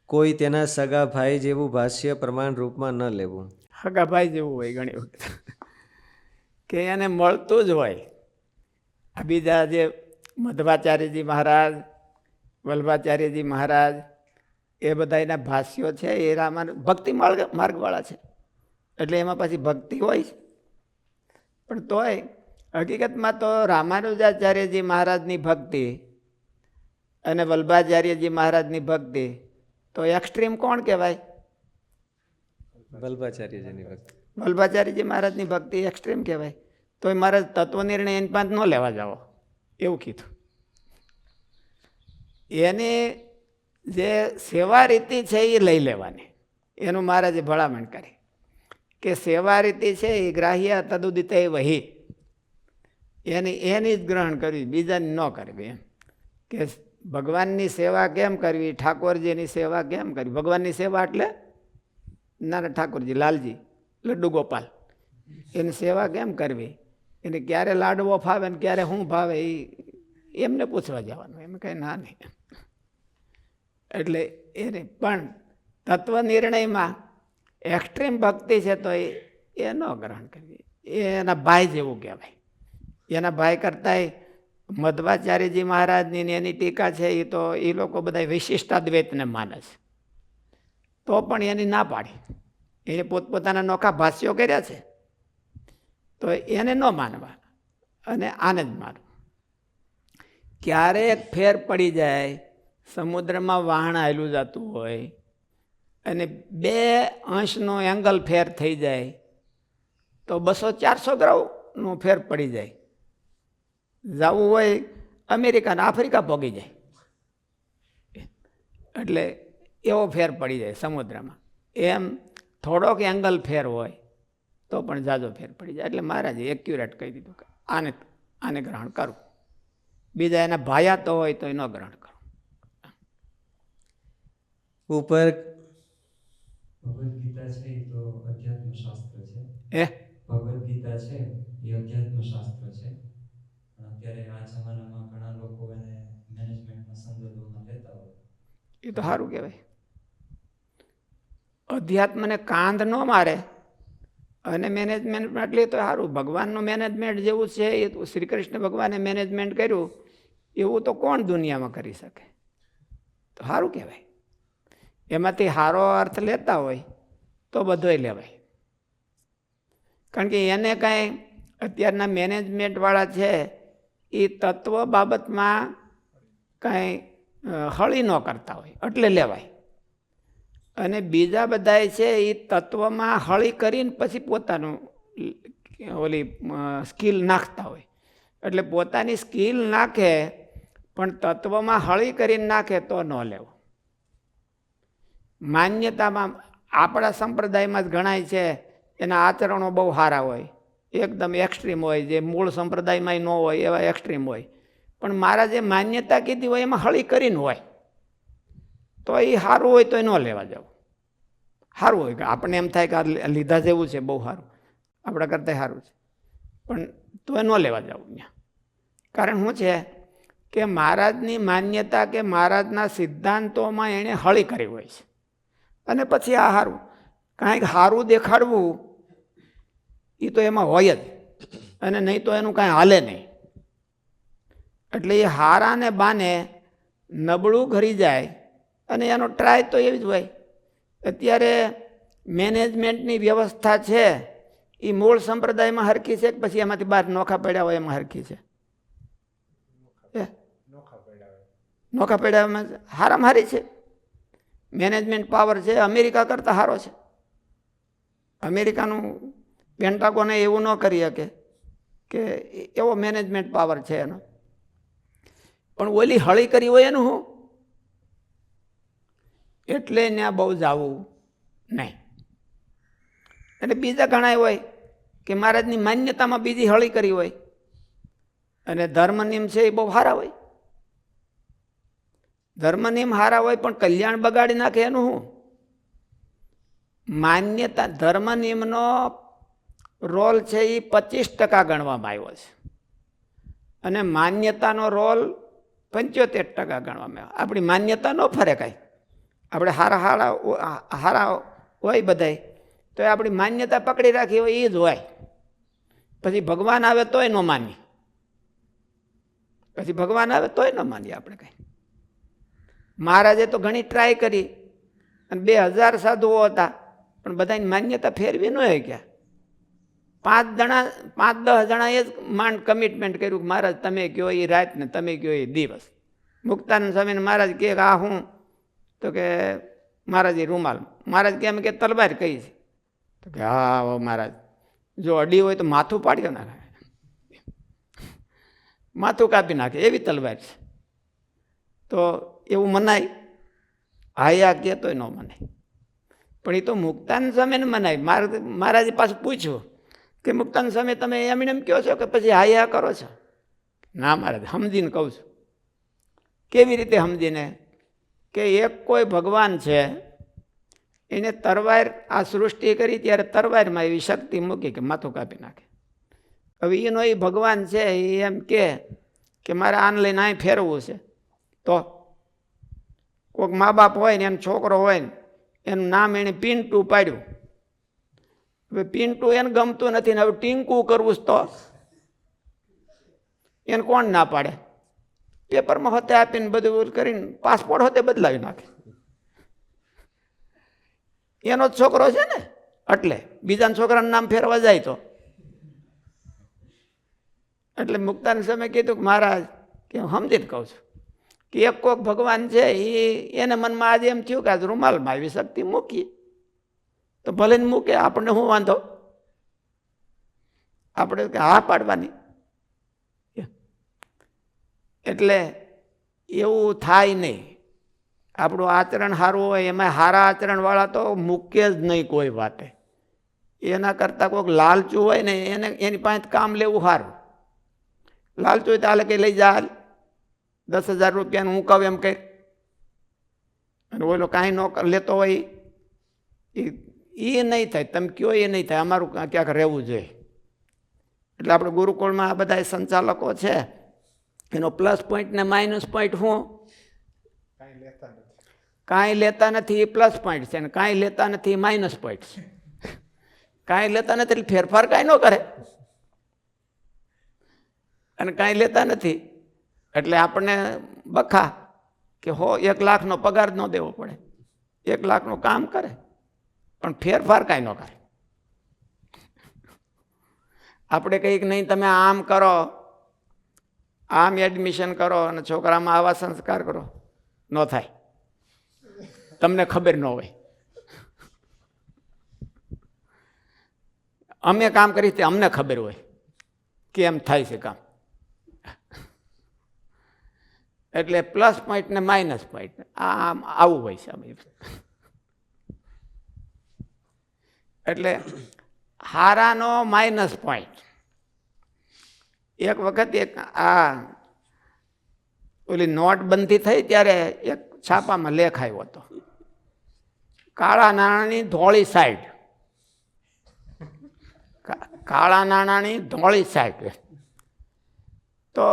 કોઈ તેના સગા ભાઈ જેવું ભાષ્ય પ્રમાણ રૂપમાં ન લેવું. સગા ભાઈ જેવું હોય ઘણી વખત. કે એને મળતું જ હોય. આ બીજા જે મધ્વાચાર્યજી મહારાજ, વલ્ભાચાર્યજી મહારાજ, એ બધા એના ભાષ્યો છે એ ભક્તિ માર્ગવાળા છે, એટલે એમાં પછી ભક્તિ હોય છે. પણ તોય હકીકતમાં તો રામાનુજાચાર્યજી મહારાજની ભક્તિ અને વલ્ભાચાર્યજી મહારાજની ભક્તિ તો એક્સ્ટ્રીમ કોણ કહેવાય? વલ્ભાચાર્યજીની ભક્તિ. વલ્ભાચાર્યજી મહારાજની ભક્તિ એક્સ્ટ્રીમ કહેવાય. તો એ મહારાજ તત્વ નિર્ણય એની પાસે ન લેવા જાઓ એવું કીધું. એની જે સેવા રીતિ છે એ લઈ લેવાની, એનું મહારાજે ભલામણ કરી કે સેવા રીતિ છે એ ગ્રાહ્ય તદુદિત વહી, એની જ ગ્રહણ કરવી, બીજાની ન કરવી. એમ કે ભગવાનની સેવા કેમ કરવી, ઠાકોરજીની સેવા કેમ કરવી. ભગવાનની સેવા એટલે નાના ઠાકોરજી, લાલજી, લડ્ડુ ગોપાલ, એની સેવા કેમ કરવી, એને ક્યારે લાડવો ફાવે ને ક્યારે શું ફાવે એ એમને પૂછવા જવાનું, એમ કંઈ ના નહીં. એટલે એને પણ તત્વ નિર્ણયમાં એક્સ્ટ્રીમ ભક્તિ છે તો એ ન ગ્રહણ કરવી, એ એના ભાઈ જેવું કહેવાય. એના ભાઈ કરતાંય મધ્વાચાર્યજી મહારાજની એની ટીકા છે એ તો એ લોકો બધા વિશિષ્ટાદ્વૈતને માને છે, તો પણ એની ના પાડી. એને પોતપોતાના નોખા ભાષ્યો કર્યા છે તો એને ન માનવા અને આને જ માનવું. ક્યારેક ફેર પડી જાય, સમુદ્રમાં વહાણ હાલ્યું જતું હોય અને 2 અંશનો એંગલ ફેર થઈ જાય તો 200-400 ગ્રાઉનું ફેર પડી જાય. જવું હોય અમેરિકા ને આફ્રિકા પહોંચી જાય, એટલે એવો ફેર પડી જાય સમુદ્રમાં. એમ થોડોક એંગલ ફેર હોય તો પણ જાજો ફેર પડી જાય. એટલે મહારાજે એક્યુરેટ કહી દીધું કે આને ગ્રહણ કરવું, બીજા એના ભાયા તો હોય તો એનો ગ્રહણ કરવું. ઉપર ભગવદ્ ગીતા છે એ તો અધ્યાત્મ શાસ્ત્ર છે. ભગવદ્ ગીતા છે એ અધ્યાત્મ શાસ્ત્ર છે, પણ અત્યારે આ જમાનામાં ઘણા લોકો એને મેનેજમેન્ટના સંદર્ભમાં લેતા હોય. એ તો સારું કહેવાય. અધ્યાત્મને કાંધ ન મારે અને મેનેજમેન્ટ એટલે તો સારું. ભગવાનનું મેનેજમેન્ટ જેવું છે એ શ્રી કૃષ્ણ ભગવાને મેનેજમેન્ટ કર્યું એવું તો કોણ દુનિયામાં કરી શકે? તો સારું કહેવાય. એમાંથી સારો અર્થ લેતા હોય તો બધોય લેવાય. કારણ કે એને કાંઈ અત્યારના મેનેજમેન્ટવાળા છે એ તત્વ બાબતમાં કાંઈ હળી ન કરતા હોય એટલે લેવાય. અને બીજા બધા છે એ તત્વમાં હળી કરીને પછી પોતાનું ઓલી સ્કિલ નાખતા હોય, એટલે પોતાની સ્કિલ નાખે પણ તત્વમાં હળી કરીને નાખે તો ન લેવું. માન્યતામાં આપણા સંપ્રદાયમાં જ ગણાય છે, એના આચરણો બહુ સારા હોય, એકદમ એક્સ્ટ્રીમ હોય, જે મૂળ સંપ્રદાયમાં ન હોય એવા એક્સ્ટ્રીમ હોય. પણ મારા જે માન્યતા કીધી હોય એમાં હળી કરીને હોય તો એ સારું હોય તો એ ન લેવા જવું. સારું હોય કે આપણને એમ થાય કે આ લીધા જેવું છે, બહુ સારું, આપણા કરતાં સારું છે, પણ તો એ ન લેવા જવું ત્યાં. કારણ શું છે કે મહારાજની માન્યતા કે મહારાજના સિદ્ધાંતોમાં એણે હળી કરી હોય છે અને પછી આ સારું કાંઈક સારું દેખાડવું એ તો એમાં હોય જ, અને નહીં તો એનું કાંઈ હાલે નહીં. એટલે એ હારાને બાને નબળું ઘરી જાય અને એનો ટ્રાય તો એવી જ હોય. અત્યારે મેનેજમેન્ટની વ્યવસ્થા છે એ મૂળ સંપ્રદાયમાં હરખી છે કે પછી એમાંથી બહાર નોખા પડ્યા હોય એમાં હરખી છે? નોખા પડ્યામાં હારામાં હારી છે. મેનેજમેન્ટ પાવર છે અમેરિકા કરતાં સારો છે. અમેરિકાનું પેન્ટાગોને એવું ન કરી શકે કે એવો મેનેજમેન્ટ પાવર છે એનો. પણ ઓલી હળી કરી હોય એનું શું? એટલે ત્યાં બહુ જવું નહીં. એટલે બીજા ઘણા હોય કે મહારાજની માન્યતામાં બીજી હળી કરી હોય અને ધર્મ નિયમ છે એ બહુ સારા હોય. ધર્મ નિયમ સારા હોય પણ કલ્યાણ બગાડી નાખે એનું શું? માન્યતા ધર્મ નિયમનો રોલ છે એ 25% ગણવામાં આવ્યો છે અને માન્યતાનો રોલ 75% ગણવામાં આવ્યો. આપણી માન્યતા ન ફરે કાંઈ. આપણે હારા હોય બધાય તો આપણી માન્યતા પકડી રાખી હોય એ જ હોય. પછી ભગવાન આવે તોય ન માની, પછી ભગવાન આવે તોય ન માનીએ આપણે કંઈ. મહારાજે તો ઘણી ટ્રાય કરી અને 2000 સાધુઓ હતા, પણ બધાની માન્યતા ફેરવી ન ગયા. 5-10 જણાએ જ માંડ કમિટમેન્ટ કર્યું કે મહારાજ તમે કહો એ રાત ને તમે કહો એ દિવસ. મુક્તાનંદ સ્વામીને મહારાજ કહે કે આ હું, તો કે મહારાજ એ રૂમાલ. મહારાજ કે એમ કે તલવાર કઈ છે, તો કે હા મહારાજ જો અડી હોય તો માથું પાડ્યો નાખે, માથું કાપી નાખે એવી તલવાર છે. તો એવું મનાય? હાયા કહેતોય ન મનાય. પણ એ તો મુક્તાનંદ સ્વામીને મનાય. મહારાજે પાછું પૂછ્યું કે મુક્તાનંદ સ્વામી તમે એમને એમ કહો છો કે પછી હાયા કરો છો? ના મહારાજ, સમજીને કહું છું. કેવી રીતે સમજીને? કે એક કોઈ ભગવાન છે, એને તરવાર આ સૃષ્ટિ કરી ત્યારે તરવારમાં એવી શક્તિ મૂકી કે માથું કાપી નાખે. હવે એનો એ ભગવાન છે એ એમ કે મારે આને લઈને અહીં ફેરવવું છે, તો કોઈક મા બાપ હોય ને એનો છોકરો હોય ને એનું નામ એને પિન્ટુ પાડ્યું. હવે પિન્ટુ એને ગમતું નથી ને હવે ટીંકુ કરવું તો એને કોણ ના પાડે? પેપરમાં હોતે આપીને બધું કરીને પાસપોર્ટ હોતે બદલાવી નાખે. એનો જ છોકરો છે ને, એટલે બીજાના છોકરાનું નામ ફેરવા જાય તો. એટલે મુક્તાનંદ સ્વામીએ કીધું કે મહારાજ કે હું સમજીને કહું છું કે એક કોક ભગવાન છે એને મનમાં આજે એમ થયું કે આજ રૂમાલમાં આવી શક્તિ મૂકી તો ભલે ને મૂકે, આપણને શું વાંધો? આપણે હા પાડવાની. એટલે એવું થાય નહીં. આપણું આચરણ સારું હોય, એમાં સારા આચરણવાળા તો મૂકે જ નહીં કોઈ વાતે. એના કરતાં કોઈક લાલચું હોય ને એને એની પાસે કામ લેવું સારું. લાલચું તો હાલે કંઈ લઈ જા, 10,000 રૂપિયાનું હું કહું એમ કંઈ, અને ઓલો કાંઈ ન લેતો હોય એ નહીં થાય. તમે કયો એ નહીં થાય. અમારું ક્યાંક રહેવું જોઈએ. એટલે આપણે ગુરુકુળમાં આ બધા સંચાલકો છે, એનો પ્લસ પોઈન્ટ ને માઇનસ પોઈન્ટ શું? કાંઈ લેતા નથી એ પ્લસ પોઈન્ટ છે, અને કાંઈ લેતા નથી એ માઇનસ પોઈન્ટ છે. કાંઈ લેતા નથી એટલે ફેરફાર કાંઈ ન કરે, અને કાંઈ લેતા નથી એટલે આપણને બખા કે 1 લાખનો પગાર ન દેવો પડે, 1 લાખનું કામ કરે પણ ફેરફાર કાંઈ ન કરે. આપણે કહીએ કે નહીં તમે આમ કરો, આમ એડમિશન કરો અને છોકરામાં આવા સંસ્કાર કરો, ન થાય. તમને ખબર ન હોય. અમે કામ કરીએ તે અમને ખબર હોય કેમ થાય છે કામ. એટલે પ્લસ પોઈન્ટ ને માઇનસ પોઈન્ટ આમ આવું હોય છે. એટલે હારાનો માઇનસ પોઈન્ટ. એક વખત એક આ ઓલી નોટબંધી થઈ ત્યારે એક છાપામાં લેખ આવ્યો હતો, કાળા નાણાંની ધોળી સાઈડ. કાળા નાણાંની ધોળી સાઈડ. તો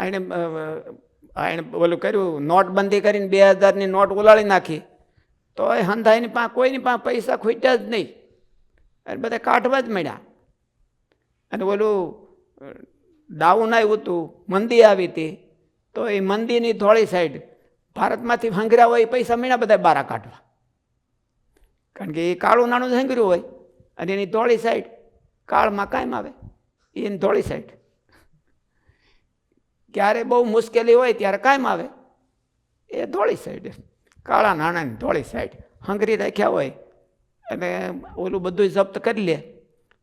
એને ઓલું કર્યું, નોટબંધી કરીને 2000ની નોટ ઉલાળી નાખી. તો એ હંધાઈની પાસે કોઈની પાસે પૈસા ખૂટ્યા જ નહીં, અને બધા કાઢવા જ મળ્યા. અને ઓલું ડાઉન આવ્યું હતું, મંદી આવી હતી, તો એ મંદીની ધોળી સાઈડ ભારતમાંથી હંગર્યા હોય એ પૈસા મળ્યા બધા બહાર કાઢવા. કારણ કે એ કાળું નાણું જ હંગર્યું હોય, અને એની ધોળી સાઈડ કાળમાં કાયમ આવે, એની ધોળી સાઈડ. ક્યારે બહુ મુશ્કેલી હોય ત્યારે કાયમ આવે એ ધોળી સાઈડ. કાળા નાણાંની ધોળી સાઈડ હંગરી રાખ્યા હોય અને ઓલું બધું જપ્ત કરી લે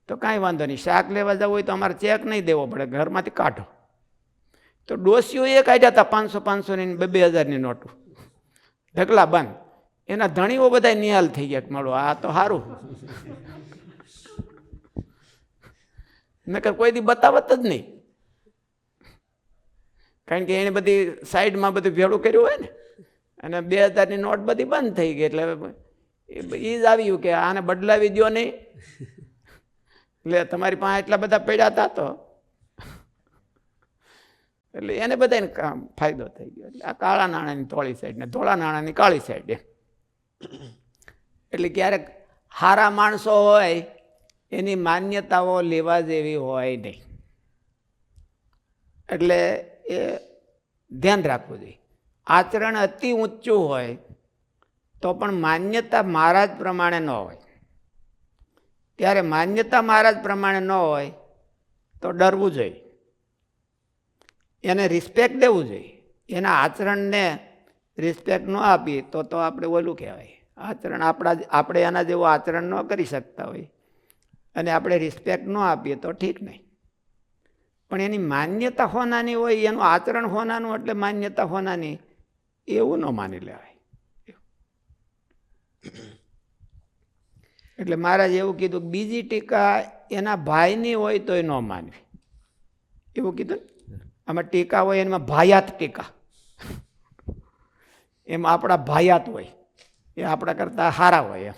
તો કાંઈ વાંધો નહીં. શાક લેવા જવું હોય તો અમારે ચેક નહીં દેવો પડે, ઘરમાંથી કાઢો. તો ડોસીઓ એ કાઢ્યા હતા 500-500ની 2,000ની નોટો, ઢગલા બંધ. એના ધણીઓ બધા નિહાલ થઈ ગયા કે મળો આ તો સારું, નકર કોઈ દી બતાવત જ નહીં. કારણ કે એને બધી સાઈડમાં બધું ભેળું કર્યું હોય ને, અને 2,000ની નોટ બધી બંધ થઈ ગઈ. એટલે એ જ આવ્યું કે આને બદલાવી દો નહીં, એટલે તમારી પાસે એટલા બધા પડ્યા હતા તો એટલે એને બધાને ફાયદો થઈ ગયો. એટલે આ કાળા નાણાંની ધોળી સાઈડ ને ધોળા નાણાંની કાળી સાઈડ. એટલે ક્યારેક સારા માણસો હોય એની માન્યતાઓ લેવા જેવી હોય નહીં. એટલે એ ધ્યાન રાખવું જોઈએ. આચરણ અતિ ઊંચું હોય તો પણ માન્યતા મારા જ પ્રમાણે ન હોય. ત્યારે માન્યતા મારા જ પ્રમાણે ન હોય તો ડરવું જોઈએ, એને રિસ્પેક્ટ દેવું જોઈએ. એના આચરણને રિસ્પેક્ટ ન આપીએ તો આપણે ઓલું કહેવાય. આચરણ આપણે એના જેવું આચરણ ન કરી શકતા હોય અને આપણે રિસ્પેક્ટ ન આપીએ તો ઠીક નહીં. પણ એની માન્યતા હોનાની હોય, એનું આચરણ હોનાનું એટલે માન્યતા હોનાની, એવું ન માની લેવાય. એટલે મહારાજ એવું કીધું કે બીજી ટીકા એના ભાઈની હોય તોય ન માનવી, એવું કીધું. આમાં ટીકા હોય એમાં ભાયાત ટીકા, એમાં આપણા ભાયાત હોય, એ આપણા કરતા હારા હોય. એમ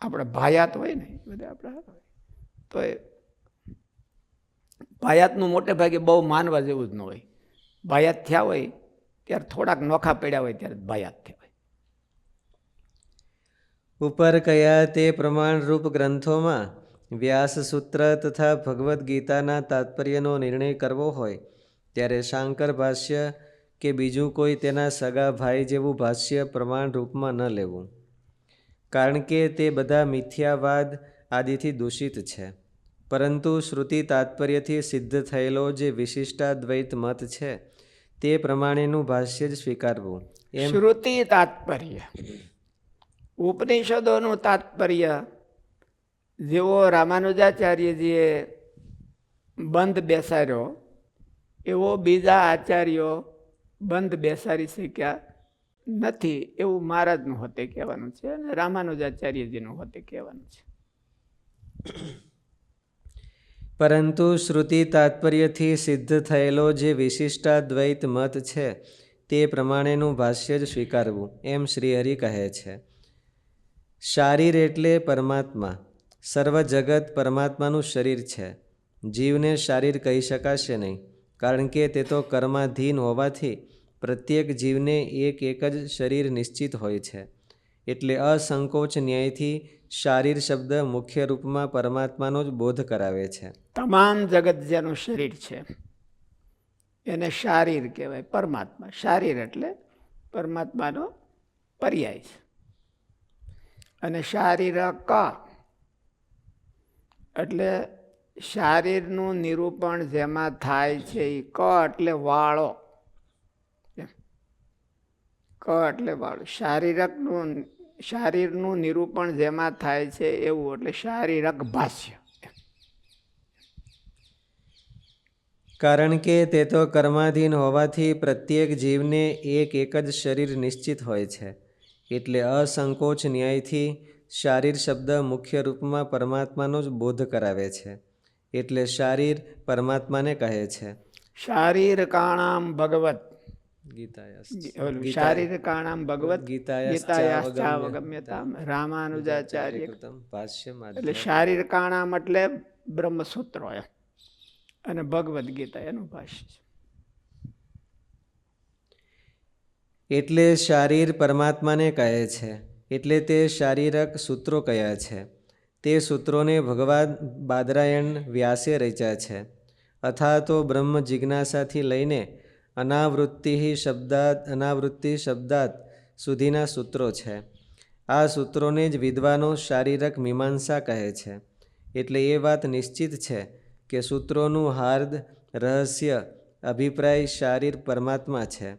આપણે ભાયાત હોય ને બધા આપણા હારા હોય. તો એ ભાયાતનું મોટે ભાગે બહુ માનવા જેવું જ ન હોય. ભાયાત થયા હોય ત્યારે થોડાક નોખા પડ્યા હોય ત્યારે ભાયાત થયા હોય. ઉપર કયા તે પ્રમાણરૂપ ગ્રંથોમાં વ્યાસ સૂત્ર તથા ભગવદ્ ગીતાના તાત્પર્યનો નિર્ણય કરવો હોય ત્યારે શાંકર ભાષ્ય કે બીજું કોઈ તેના સગા ભાઈ જેવું ભાષ્ય પ્રમાણ રૂપમાં ન લેવું, કારણ કે તે બધા મિથ્યાવાદ આદિથી દૂષિત છે. પરંતુ શ્રુતિ તાત્પર્યથી સિદ્ધ થયેલો જે વિશિષ્ટાદ્વૈત મત છે તે પ્રમાણેનું ભાષ્ય જ સ્વીકારવું. શ્રુતિ તાત્પર્ય, ઉપનિષદોનું તાત્પર્ય જેવો રામાનુજાચાર્યજીએ બંધ બેસાડ્યો એવો બીજા આચાર્યો બંધ બેસાડી શક્યા નથી, એવું મહારાજનું હોતે કહેવાનું છે અને રામાનુજાચાર્યજીનું હોતે કહેવાનું છે. પરંતુ શ્રુતિ તાત્પર્યથી સિદ્ધ થયેલો જે વિશિષ્ટાદ્વૈત મત છે તે પ્રમાણેનું ભાષ્ય જ સ્વીકારવું, એમ શ્રીહરિ કહે છે. શારીર એટલે પરમાત્મા. સર્વ જગત પરમાત્માનું શરીર છે. જીવને શારીર કહી શકાશે નહીં, કારણ કે તે તો કર્માધીન હોવાથી પ્રત્યેક જીવને એક જ શરીર નિશ્ચિત હોય છે. એટલે અસંકોચ ન્યાયથી શારીર શબ્દ મુખ્ય રૂપમાં પરમાત્માનો જ બોધ કરાવે છે. તમામ જગત જેનું શરીર છે એને શારીર કહેવાય. પરમાત્મા શારીર એટલે પરમાત્માનો પર્યાય છે. અને શારીરક એટલે શારીરનું નિરૂપણ જેમાં થાય છે એ ક એટલે વાળો, ક એટલે વાળો. શારીરનું નિરૂપણ જેમાં થાય છે એવું, એટલે શારીરક ભાષ્ય. કારણ કે તે તો કર્માધીન હોવાથી પ્રત્યેક જીવને એક જ શરીર નિશ્ચિત હોય છે. એટલે અસંકોચ ન્યાયથી શારીર શબ્દ મુખ્ય રૂપમાં પરમાત્માનો જ બોધ કરાવે છે. એટલે શારીર પરમાત્માને કહે છે. શારીરકાણામ ભગવત ગીતાયાસ શારીરકાણામ ભગવત ગીતાયાશ્ચાવગમ્યતામ રામાનુજાચાર્ય ભાષ્યમાં. એટલે શારીરકાણામ એટલે બ્રહ્મસૂત્રો એમ, અને ભગવદ્ ગીતા એનું ભાષ્ય છે. એટલે શારીર પરમાત્માને કહે છે. એટલે તે શારીરક સૂત્રો કયા છે. તે સૂત્રોને ભગવાન બાદરાયણ વ્યાસે રચ્યા છે. અથવા તો બ્રહ્મ જિજ્ઞાસાથી લઈને અનાવૃત્તિ શબ્દાત સુધીના સૂત્રો છે. આ સૂત્રોને જ વિદ્વાનો શારીરક મીમાંસા કહે છે. એટલે એ વાત નિશ્ચિત છે કે સૂત્રોનું હાર્દ રહસ્ય અભિપ્રાય શારીર પરમાત્મા છે.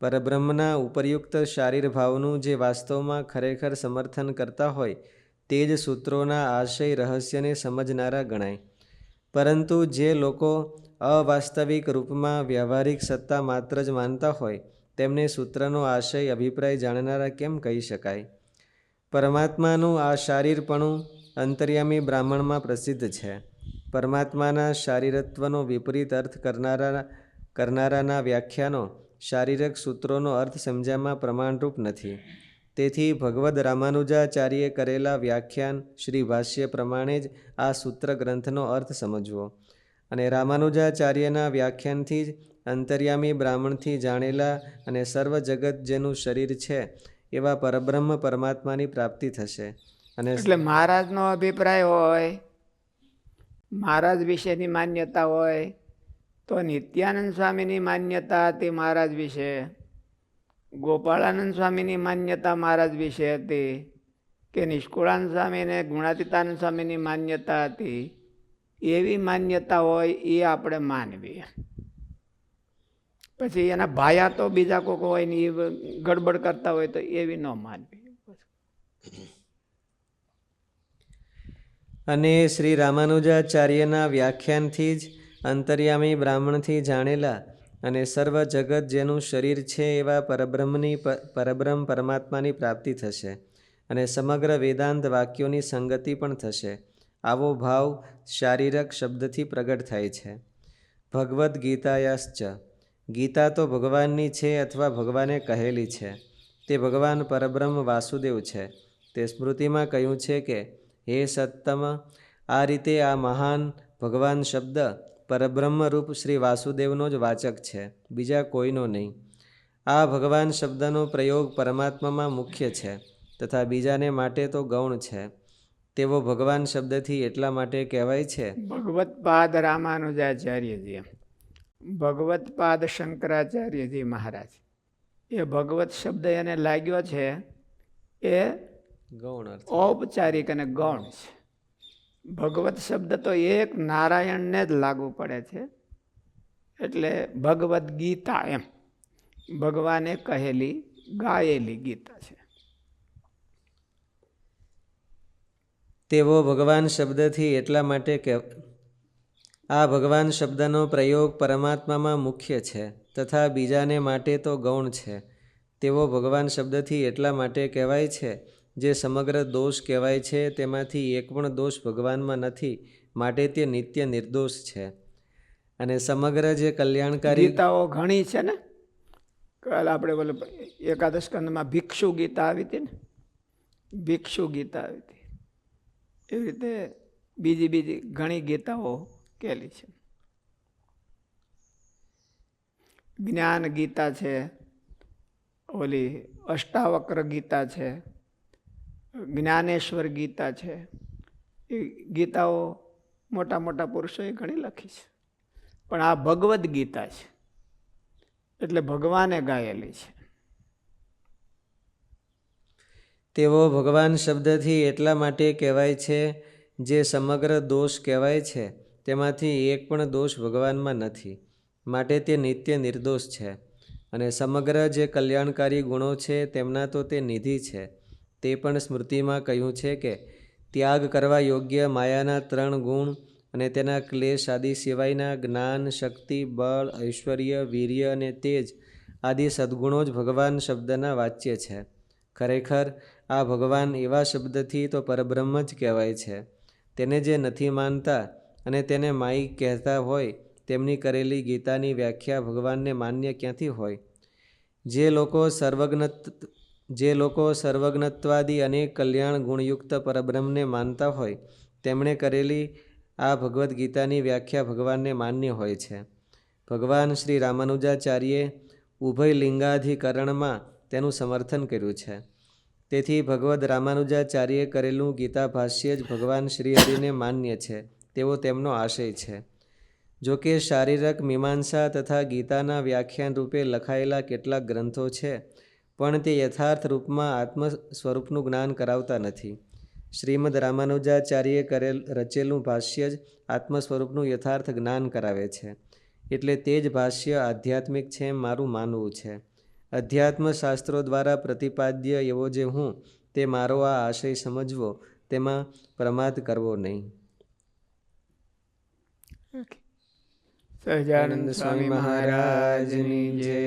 પરબ્રહ્મના ઉપરયુક્ત શારીર ભાવનું જે વાસ્તવમાં ખરેખર સમર્થન કરતા હોય તે જ સૂત્રોના આશય રહસ્યને સમજનારા ગણાય. પરંતુ જે લોકો અવાસ્તવિક રૂપમાં વ્યવહારિક સત્તા માત્ર જ માનતા હોય તેમને સૂત્રનો આશય અભિપ્રાય જાણનારા કેમ કહી શકાય? પરમાત્માનું આ શારીરપણું અંતર્યામી બ્રાહ્મણમાં પ્રસિદ્ધ છે. પરમાત્માના શારીરત્વનો વિપરીત અર્થ કરનારાના વ્યાખ્યાનો શારીરક સૂત્રોનો અર્થ સમજ્યામાં પ્રમાણરૂપ નથી. તેથી ભગવદ્ રામાનુજાચાર્યે કરેલા વ્યાખ્યાન શ્રી ભાષ્ય પ્રમાણે જ આ સૂત્ર ગ્રંથનો અર્થ સમજવો અને રામાનુજાચાર્યના વ્યાખ્યાનથી જ અંતર્યામી બ્રાહ્મણથી જાણેલા અને સર્વ જગત જેનું શરીર છે એવા પરબ્રહ્મ પરમાત્માની પ્રાપ્તિ થશે અને એટલે મહારાજનો અભિપ્રાય હોય, મહારાજ વિશેની માન્યતા હોય, તો નિત્યાનંદ સ્વામીની માન્યતા હતી મહારાજ વિશે, ગોપાળાનંદ સ્વામીની માન્યતા મહારાજ વિશે હતી, કે નિષ્કુળાનંદ સ્વામી ને ગુણાતીતાનંદ સ્વામીની માન્યતા હતી, એવી માન્યતા હોય એ આપણે માનવી. પછી એના ભાયા તો બીજા કોઈક હોય ને એ ગડબડ કરતા હોય તો એવી ન માનવી. અને શ્રી રામાનુજાચાર્યના વ્યાખ્યાનથી જ અંતર્યામી બ્રાહ્મણથી જાણેલા અને સર્વ જગત જેનું શરીર છે એવા પરબ્રહ્મ પરમાત્માની પ્રાપ્તિ થશે અને સમગ્ર વેદાંત વાક્યોની સંગતિ પણ થશે. આવો ભાવ શારીરક શબ્દથી પ્રગટ થાય છે. ભગવદ્ ગીતાયાશ્ચ, ગીતા તો ભગવાનની છે અથવા ભગવાને કહેલી છે. તે ભગવાન પરબ્રહ્મ વાસુદેવ છે. તે સ્મૃતિમાં કહ્યું છે કે હે સત્તમ, આ રીતે આ મહાન ભગવાન શબ્દ પરબ્રહ્મ રૂપ શ્રી વાસુદેવનો જ વાચક છે, બીજા કોઈનો નહીં. આ ભગવાન શબ્દનો પ્રયોગ પરમાત્મામાં મુખ્ય છે તથા બીજાને માટે તો ગૌણ છે. તેવો ભગવાન શબ્દથી એટલા માટે કહેવાય છે. ભગવત્પાદ રામાનુજાચાર્યજી, ભગવત્પાદ શંકરાચાર્યજી મહારાજ, એ ભગવત શબ્દ એને લાગ્યો છે એ ગૌણ અર્થ. ઔપચારિક અને ગૌણ છે. ભગવત શબ્દ તો એક નારાયણને જ લાગુ પડે છે. એટલે ભગવદ્ ગીતા એમ ભગવાને કહેલી ગાયેલી ગીતા છે. તેવો ભગવાન શબ્દથી એટલા માટે કે આ ભગવાન શબ્દનો પ્રયોગ પરમાત્મામાં મુખ્ય છે તથા બીજાને માટે તો ગૌણ છે. તેવો ભગવાન શબ્દથી એટલા માટે કહેવાય છે જે સમગ્ર દોષ કહેવાય છે તેમાંથી એક પણ દોષ ભગવાનમાં નથી, માટે તે નિત્ય નિર્દોષ છે. અને સમગ્ર જે કલ્યાણકારી ગીતાઓ ઘણી છે ને, કાલ આપણે બોલે એકાદશ સ્કંદમાં ભિક્ષુ ગીતા આવી હતી ને, ભિક્ષુ ગીતા આવી હતી. એવી રીતે બીજી ઘણી ગીતાઓ કેલી છે. જ્ઞાન ગીતા છે, ઓલી અષ્ટાવક્ર ગીતા છે, જ્ઞાનેશ્વર ગીતા છે. એ ગીતાઓ મોટા મોટા પુરુષોએ ઘણી લખી છે. પણ આ ભગવદ્ ગીતા છે એટલે ભગવાને ગાયેલી છે. તેવો ભગવાન શબ્દથી એટલા માટે કહેવાય છે જે સમગ્ર દોષ કહેવાય છે તેમાંથી એક પણ દોષ ભગવાનમાં નથી, માટે તે નિત્ય નિર્દોષ છે. અને સમગ્ર જે કલ્યાણકારી ગુણો છે તેમના તો તે નિધિ છે. તે પણ સ્મૃતિમાં કહ્યું છે કે ત્યાગ કરવા યોગ્ય માયાના 3 ગુણ અને તેના ક્લેશ આદિ સિવાયના જ્ઞાન, શક્તિ, બળ, ઐશ્વર્ય, વીર્ય અને તેજ આદિ સદ્ગુણો જ ભગવાન શબ્દના વાચ્ય છે. ખરેખર આ ભગવાન એવા શબ્દથી તો પરબ્રહ્મ જ કહેવાય છે. તેને જે નથી માનતા અને તેને માઈ કહેતા હોય તેમની કરેલી ગીતાની વ્યાખ્યા ભગવાનને માન્ય ક્યાંથી હોય? જે લોકો સર્વજ્ઞત્વાદી અનેક કલ્યાણ ગુણયુક્ત પરબ્રહ્મને માનતા હોય તેમણે કરેલી આ ભગવદ્ ગીતાની વ્યાખ્યા ભગવાનને માન્ય હોય છે. ભગવાન શ્રી રામાનુજાચાર્યે ઉભય લિંગાધિકરણમાં તેનું સમર્થન કર્યું છે. તેથી ભગવદ્ રામાનુજાચાર્યે કરેલું ગીતા ભાષ્ય જ ભગવાન શ્રી હરિને માન્ય છે તેવો તેમનો આશય છે. જો કે શારીરક મીમાંસા તથા ગીતાના વ્યાખ્યાન રૂપે લખાયેલા કેટલાક ગ્રંથો છે પણ તે યથાર્થ રૂપમાં આત્મ સ્વરૂપનું જ્ઞાન કરાવતા નથી. શ્રીમદ રામાનુજાચાર્યે રચેલું ભાષ્ય જ આત્મ સ્વરૂપનું યથાર્થ જ્ઞાન કરાવે છે. એટલે તે જ ભાષ્ય આધ્યાત્મિક છે એમ મારું માનવું છે. અધ્યાત્મ શાસ્ત્રો દ્વારા પ્રતિપાદ્ય એવો જે હું તે મારો આ આશય સમજવો, તેમાં પ્રમાદ કરવો નહીં. સહજાનંદ સ્વામી મહારાજની જય.